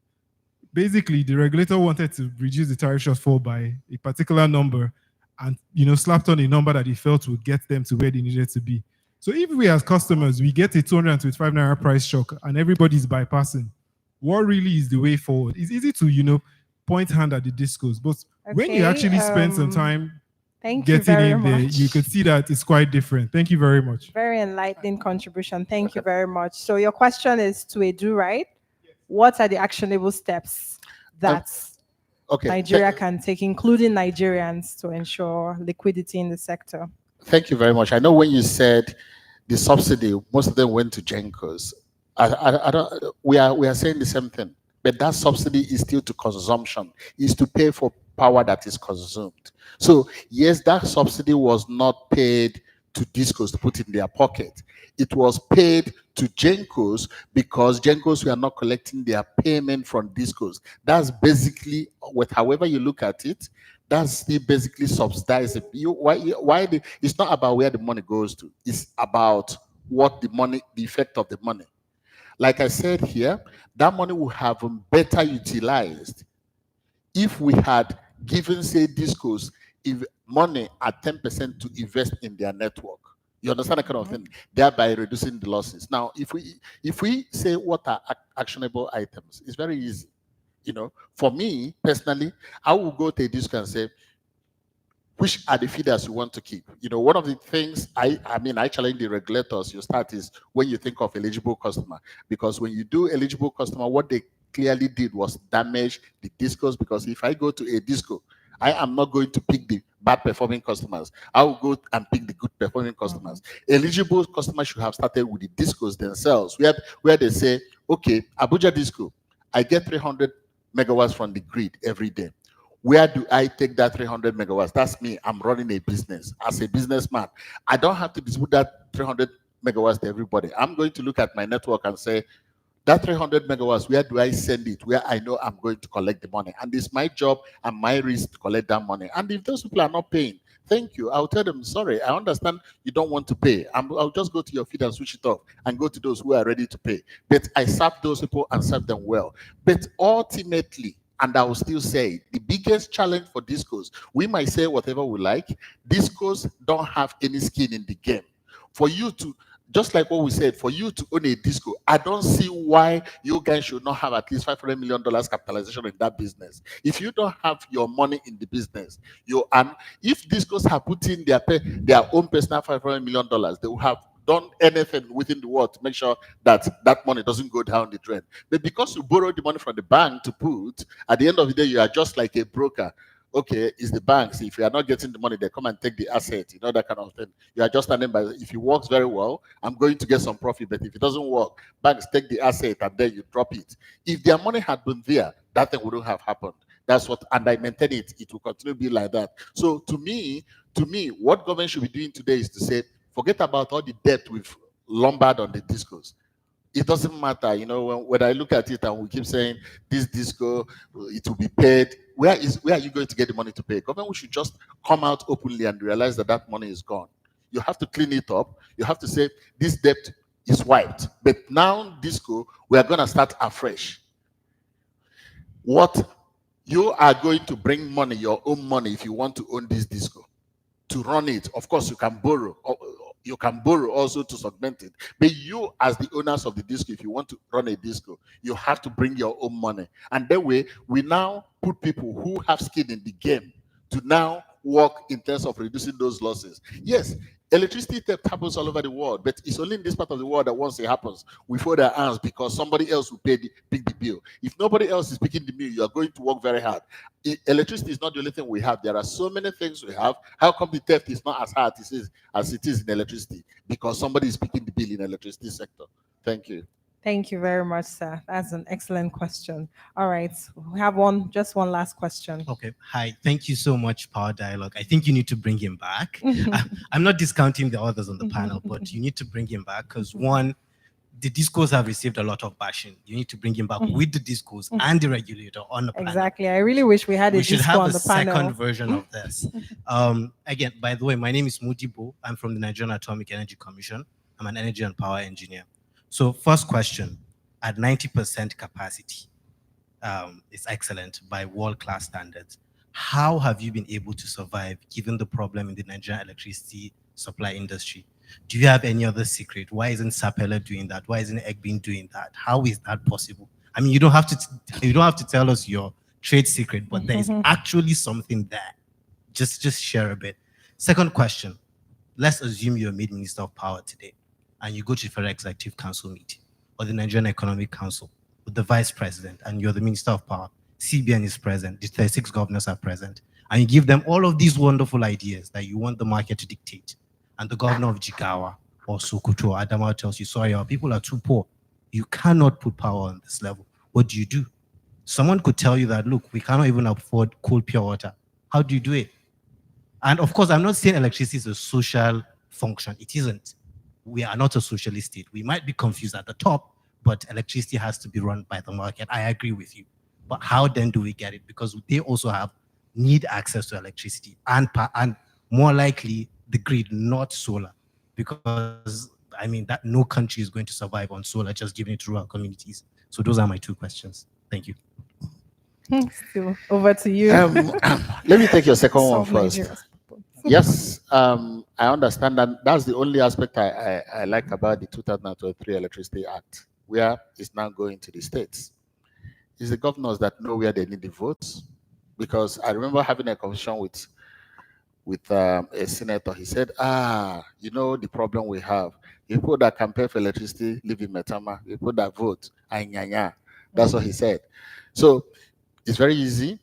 Basically, the regulator wanted to reduce the tariff shortfall by a particular number and, slapped on a number that he felt would get them to where they needed to be. So if we as customers, we get a 225 naira price shock and everybody's bypassing, what really is the way forward? It's easy to, point hand at the discos, but when you actually spend some time getting in there, you could see that it's quite different. Thank you very much.
Very enlightening contribution. Thank you very much. So your question is to Edu, right? Yes. What are the actionable steps that Nigeria can take, including Nigerians, to ensure liquidity in the sector?
Thank you very much. I know when you said the subsidy, most of them went to GENCOs. We are saying the same thing, but that subsidy is still to consumption, is to pay for power that is consumed. So yes, that subsidy was not paid to discos to put in their pocket. It was paid to Gencos because Gencos were not collecting their payment from discos. That's basically, with however you look at it, that's still basically subsidized. It's not about where the money goes to. It's about what the effect of the money. Like I said here, that money would have been better utilized if we had given, say, discos money at 10% to invest in their network. You understand that kind of thing, thereby reducing the losses. Now, if we say what are actionable items, it's very easy. You know, for me personally, I will go to a disco and say, which are the feeders you want to keep? You know, one of the things I challenge the regulators, you start is when you think of eligible customer, because when you do eligible customer, what they clearly did was damage the discos, because if I go to a disco, I am not going to pick the bad performing customers. I will go and pick the good performing customers. Eligible customers should have started with the discos themselves, where they say, okay, Abuja Disco, I get 300 megawatts from the grid every day. Where do I take that 300 megawatts? That's me. I'm running a business. As a businessman, I don't have to distribute that 300 megawatts to everybody. I'm going to look at my network and say, that 300 megawatts, where do I send it? Where I know I'm going to collect the money. And it's my job and my risk to collect that money. And if those people are not paying, thank you. I'll tell them, sorry, I understand you don't want to pay. I'll just go to your feed and switch it off and go to those who are ready to pay. But I serve those people and serve them well. But ultimately, and I will still say, the biggest challenge for discos, we might say whatever we like, discos don't have any skin in the game. For you to, just like what we said, for you to own a disco, I don't see why you guys should not have at least $500 million capitalization in that business. If you don't have your money in the business, if discos have put in their own personal $500 million, they will have done anything within the world to make sure that that money doesn't go down the drain. But because you borrow the money from the bank to put, at the end of the day, you are just like a broker. Okay, it's the banks. If you are not getting the money, they come and take the asset, you know, that kind of thing. You are just standing by. If it works very well, I'm going to get some profit. But if it doesn't work, banks take the asset and then you drop it. If their money had been there, that thing wouldn't have happened. That's what, and I maintain it. It will continue to be like that. So to me, what government should be doing today is to say, forget about all the debt we've lumbered on the discos. It doesn't matter, you know, when I look at it and we keep saying this disco, it will be paid. Where are you going to get the money to pay? Government should just come out openly and realize that that money is gone. You have to clean it up. You have to say this debt is wiped. But now disco, we are going to start afresh. What you are going to bring money, your own money, if you want to own this disco, to run it. Of course, you can borrow. You can borrow also to segment it. But you, as the owners of the disco, if you want to run a disco, you have to bring your own money. And that way, we now put people who have skin in the game to now work in terms of reducing those losses. Yes, electricity theft happens all over the world, but it's only in this part of the world that once it happens, we fold our hands because somebody else will pick the bill. If nobody else is picking the bill, you are going to work very hard. Electricity is not the only thing we have. There are so many things we have. How come the theft is not as hard as it is in electricity? Because somebody is picking the bill in the electricity sector. Thank you.
Thank you very much, sir. That's an excellent question. All right, we have just one last question.
Okay, hi. Thank you so much, Power Dialogue. I think you need to bring him back. I'm not discounting the others on the panel, but you need to bring him back because one, the discos have received a lot of bashing. You need to bring him back with the discos and the regulator on the panel.
Exactly. I really wish we had a disco on the panel.
We should have a second version of this. Again, by the way, my name is Mudibo. I'm from the Nigerian Atomic Energy Commission. I'm an energy and power engineer. So first question, at 90% capacity, it's excellent by world-class standards. How have you been able to survive given the problem in the Nigerian electricity supply industry? Do you have any other secret? Why isn't Sapele doing that? Why isn't Egbin doing that? How is that possible? I mean, you don't have to tell us your trade secret, but there is actually something there. Just share a bit. Second question, let's assume you're made Minister of Power today, and you go to the Federal Executive Council meeting or the Nigerian Economic Council with the Vice President, and you're the Minister of Power, CBN is present, the 36 governors are present, and you give them all of these wonderful ideas that you want the market to dictate. And the governor of Jigawa or Sokoto or Adamawa tells you, sorry, our people are too poor. You cannot put power on this level. What do you do? Someone could tell you that, look, we cannot even afford cold pure water. How do you do it? And of course, I'm not saying electricity is a social function. It isn't. We are not a socialist state. We might be confused at the top, but electricity has to be run by the market. I agree with you. But how then do we get it? Because they also need access to electricity and more likely the grid, not solar. Because I mean that no country is going to survive on solar, just giving it to rural communities. So those are my two questions. Thank you.
So over to you.
Let me take your second one first. Yes, I understand that. That's the only aspect I like about the 2023 Electricity Act, where it's now going to the states. It's the governors that know where they need the votes, because I remember having a conversation with a senator. He said, you know the problem we have. People that campaign for electricity live in Metama. People that vote are in Nyanya. That's what he said. So it's very easy.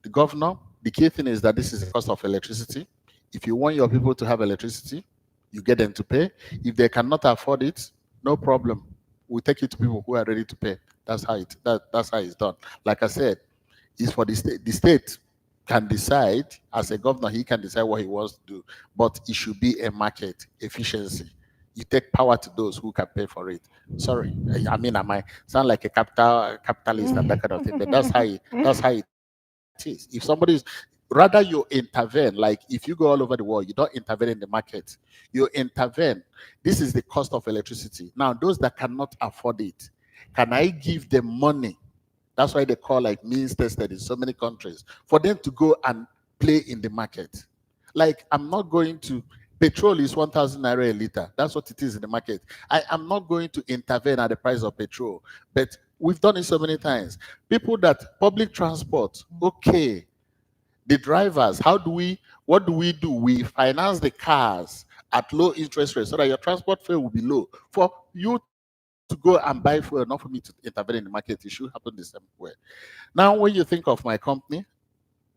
The governor, the key thing is that this is the cost of electricity. If you want your people to have electricity, you get them to pay. If they cannot afford it, no problem. We take it to people who are ready to pay. That's how that's how it's done. Like I said, it's for the state. The state can decide, as a governor, he can decide what he wants to do, but it should be a market efficiency. You take power to those who can pay for it. Sorry, I mean, I might sound like a capitalist and that kind of thing, but that's how it is. If somebody's rather you intervene, like if you go all over the world, you don't intervene in the market, you intervene. This is the cost of electricity. Now, those that cannot afford it, can I give them money? That's why they call like means tested in so many countries, for them to go and play in the market. Like, I'm not going to, petrol is 1,000 naira a liter. That's what it is in the market. I am not going to intervene at the price of petrol, but we've done it so many times. People that public transport, okay. The drivers, what do we do? We finance the cars at low interest rates so that your transport fare will be low. For you to go and buy fuel, not for me to intervene in the market, it should happen the same way. Now, when you think of my company,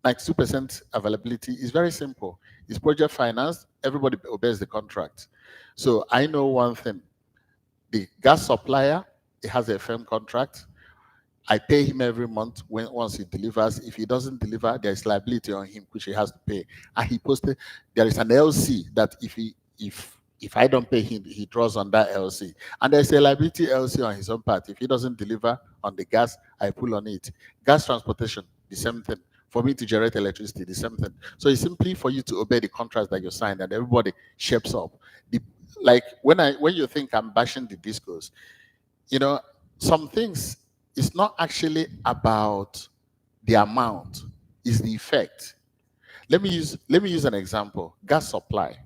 like 2% availability is very simple. It's project finance, everybody obeys the contract. So I know one thing, the gas supplier, it has a firm contract. I pay him every month once he delivers. If he doesn't deliver, there's liability on him, which he has to pay. And he posted, there is an LC that if I don't pay him, he draws on that LC. And there's a liability LC on his own part. If he doesn't deliver on the gas, I pull on it. Gas transportation, the same thing. For me to generate electricity, the same thing. So it's simply for you to obey the contracts that you signed, and everybody shapes up. Like when you think I'm bashing the discos, you know, some things, it's not actually about the amount, it's the effect. Let me use an example. Gas supply.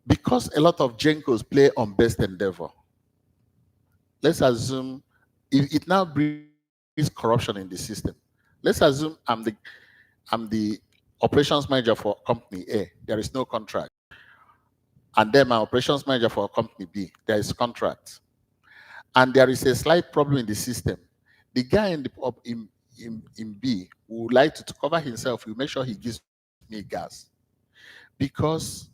Because a lot of Gencos play on best endeavor, let's assume it now brings corruption in the system. Let's assume I'm the operations manager for company A. There is no contract. And then my operations manager for company B. There is contract. And there is a slight problem in the system. The guy in B would like to cover himself. Will make sure he gives me gas. Because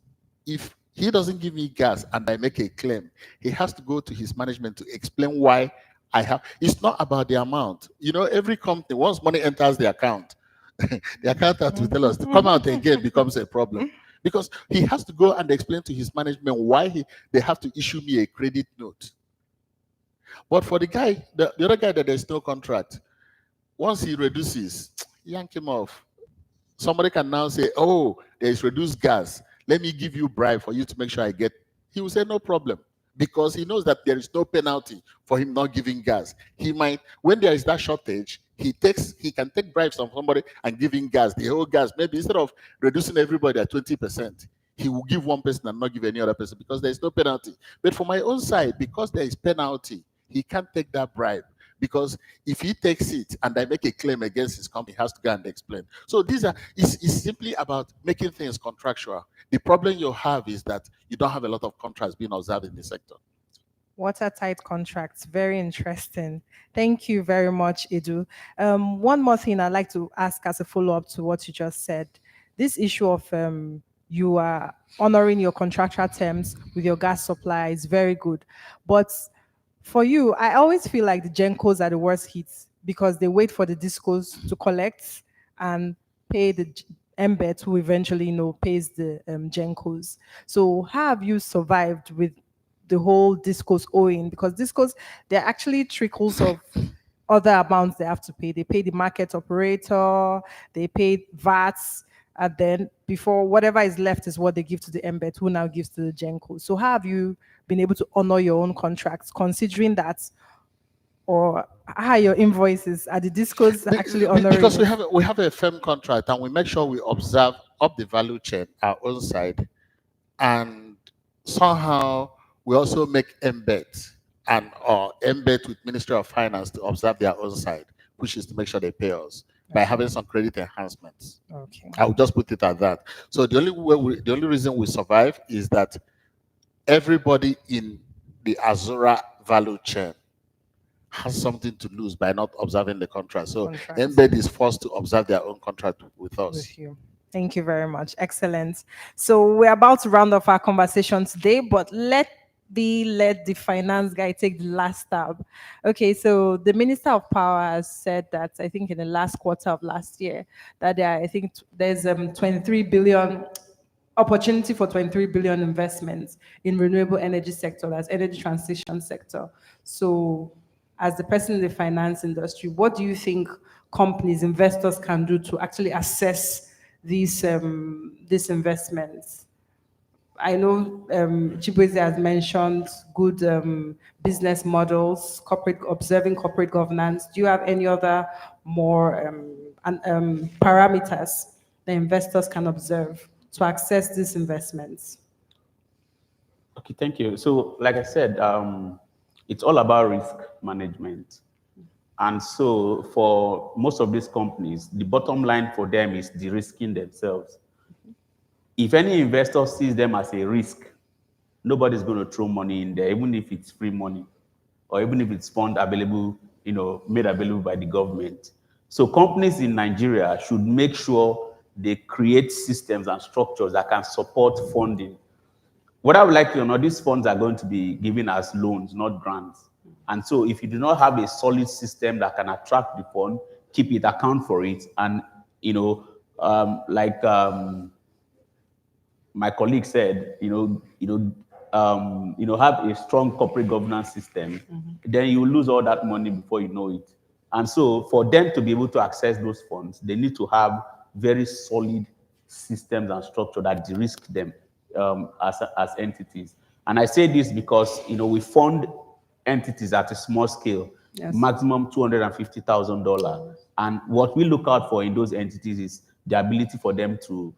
if he doesn't give me gas and I make a claim, he has to go to his management to explain why I have. It's not about the amount. You know, every company, once money enters the account, the accountant will tell us to come out again becomes a problem. Because he has to go and explain to his management why they have to issue me a credit note. But for the guy, the other guy that there's no contract, once he reduces, yank him off. Somebody can now say, oh, there's reduced gas. Let me give you a bribe for you to make sure I get. He will say, no problem. Because he knows that there is no penalty for him not giving gas. He might, when there is that shortage, he can take bribes from somebody and give him gas, the whole gas. Maybe instead of reducing everybody at 20%, he will give one person and not give any other person because there is no penalty. But for my own side, because there is penalty, he can't take that bribe. Because if he takes it and I make a claim against his company, he has to go and explain. So it's simply about making things contractual. The problem you have is that you don't have a lot of contracts being observed in the sector.
Watertight contracts, very interesting. Thank you very much, Edu. One more thing I'd like to ask as a follow-up to what you just said. This issue of you are honoring your contractual terms with your gas supply is very good. But for you, I always feel like the Gencos are the worst hits because they wait for the discos to collect and pay the embed who eventually, pays the Gencos. So how have you survived with the whole discos owing? Because discos, there are actually trickles of other amounts they have to pay. They pay the market operator, they pay VATs, and then before whatever is left is what they give to the embed, who now gives to the Genco. So how have you been able to honor your own contracts, considering that, or how are your invoices? Are the discos actually honoring?
Because we have a firm contract, and we make sure we observe up the value chain our own side, and somehow we also make embed or embed with Ministry of Finance to observe their own side, which is to make sure they pay us by having some credit enhancements.
Okay.
I will just put it at that. So the only reason we survive is that everybody in the Azura value chain has something to lose by not observing the contract. So embed is forced to observe their own contract with us.
With you. Thank you very much. Excellent. So we're about to round off our conversation today, but let the finance guy take the last stab. Okay, so the Minister of Power has said that, I think in the last quarter of last year, that there's 23 billion opportunity for 23 billion investments in renewable energy sector, that's energy transition sector. So as the person in the finance industry, what do you think companies, investors can do to actually assess these investments? I know Chibueze has mentioned good business models, observing corporate governance. Do you have any other more parameters that investors can observe to access these investments?
Okay, thank you. So, like I said, it's all about risk management. And so for most of these companies, the bottom line for them is de-risking themselves. If any investor sees them as a risk, nobody's going to throw money in there, even if it's free money, or even if it's fund available, made available by the government. So companies in Nigeria should make sure they create systems and structures that can support funding. What I would like to know, these funds are going to be given as loans, not grants. And so if you do not have a solid system that can attract the fund, keep it, account for it, and, my colleague said, have a strong corporate governance system, then you lose all that money before you know it. And so for them to be able to access those funds, they need to have very solid systems and structure that de-risk them as entities. And I say this because, we fund entities at a small scale, yes, maximum $250,000. And what we look out for in those entities is the ability for them to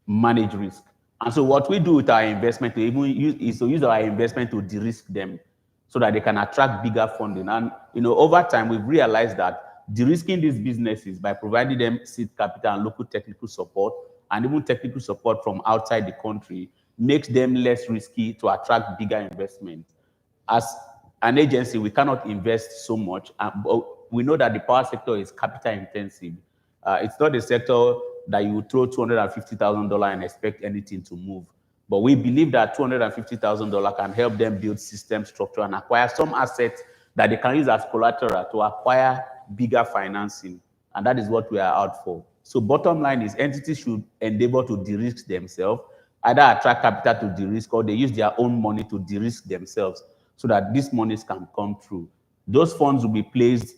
manage risk. And so what we do with our investment is to use our investment to de-risk them so that they can attract bigger funding. And over time, we've realized that de-risking these businesses by providing them seed capital and local technical support, and even technical support from outside the country, makes them less risky to attract bigger investment. As an agency, we cannot invest so much. But we know that the power sector is capital intensive. It's not a sector that you throw $250,000 and expect anything to move. But we believe that $250,000 can help them build system structure and acquire some assets that they can use as collateral to acquire bigger financing. And that is what we are out for. So bottom line is entities should endeavor to de-risk themselves, either attract capital to de-risk, or they use their own money to de-risk themselves so that these monies can come through. Those funds will be placed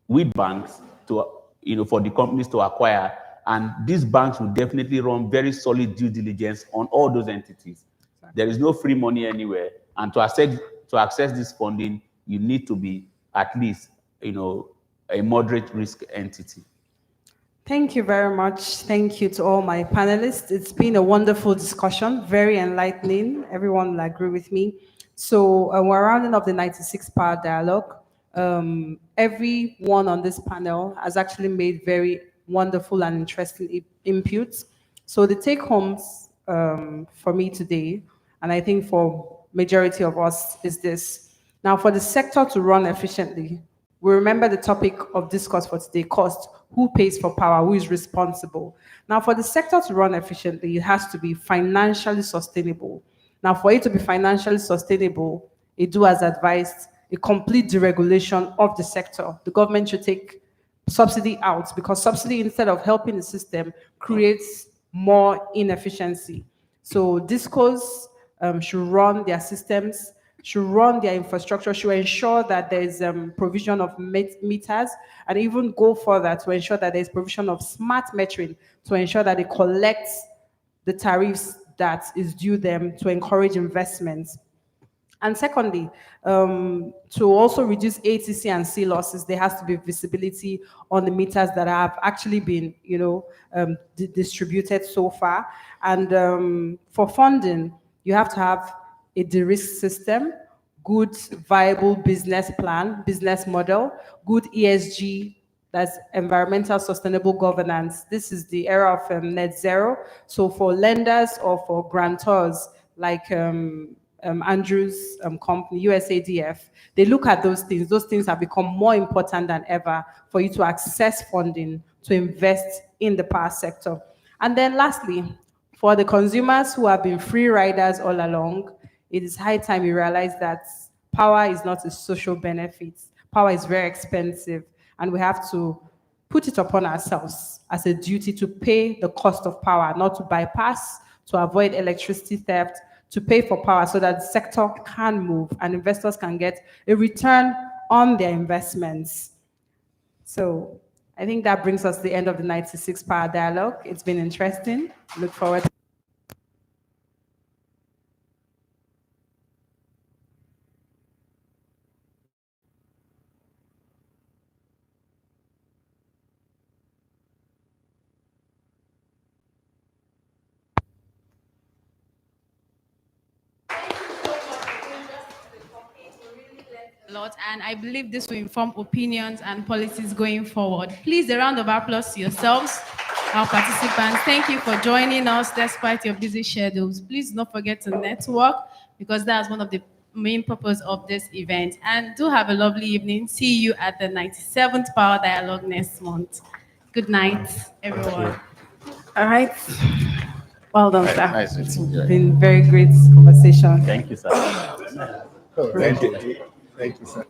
with banks to, for the companies to acquire. And these banks will definitely run very solid due diligence on all those entities. There is no free money anywhere. And to access this funding, you need to be at least, a moderate risk entity.
Thank you very much. Thank you to all my panelists. It's been a wonderful discussion, very enlightening. Everyone will agree with me. So we're rounding up the 96 Power Dialogue. Everyone on this panel has actually made very wonderful and interesting inputs. So the take homes for me today, and I think for majority of us, is this. Now, for the sector to run efficiently, we remember the topic of discourse for today, cost. Who pays for power? Who is responsible? Now, for the sector to run efficiently, it has to be financially sustainable. Now, for it to be financially sustainable, EDU has advised a complete deregulation of the sector. The government should take subsidy out, because subsidy, instead of helping the system, creates more inefficiency. So DISCOs should run their systems, should run their infrastructure, should ensure that there is provision of meters, and even go further to ensure that there is provision of smart metering to ensure that it collects the tariffs that is due them to encourage investments. And secondly, to also reduce ATC and C losses, there has to be visibility on the meters that have actually been, distributed so far. And for funding, you have to have a de-risk system, good viable business plan, business model, good ESG, that's environmental sustainable governance. This is the era of net zero. So for lenders or for grantors like Andrew's company, USADF, they look at those things. Those things have become more important than ever for you to access funding to invest in the power sector. And then lastly, for the consumers who have been free riders all along, it is high time you realize that power is not a social benefit. Power is very expensive, and we have to put it upon ourselves as a duty to pay the cost of power, not to bypass, to avoid electricity theft, to pay for power so that the sector can move and investors can get a return on their investments. So I think that brings us to the end of the 96 Power Dialogue. It's been interesting. Look forward to
lot, and I believe this will inform opinions and policies going forward. Please, a round of applause to yourselves, our participants. Thank you for joining us despite your busy schedules. Please don't forget to network, because that's one of the main purpose of this event. And do have a lovely evening. See you at the 97th Power Dialogue next month. Good night, everyone.
All right. Well done, sir.
Nice.
It's been very great conversation.
Thank you, sir.
Thank you. Thank you, sir.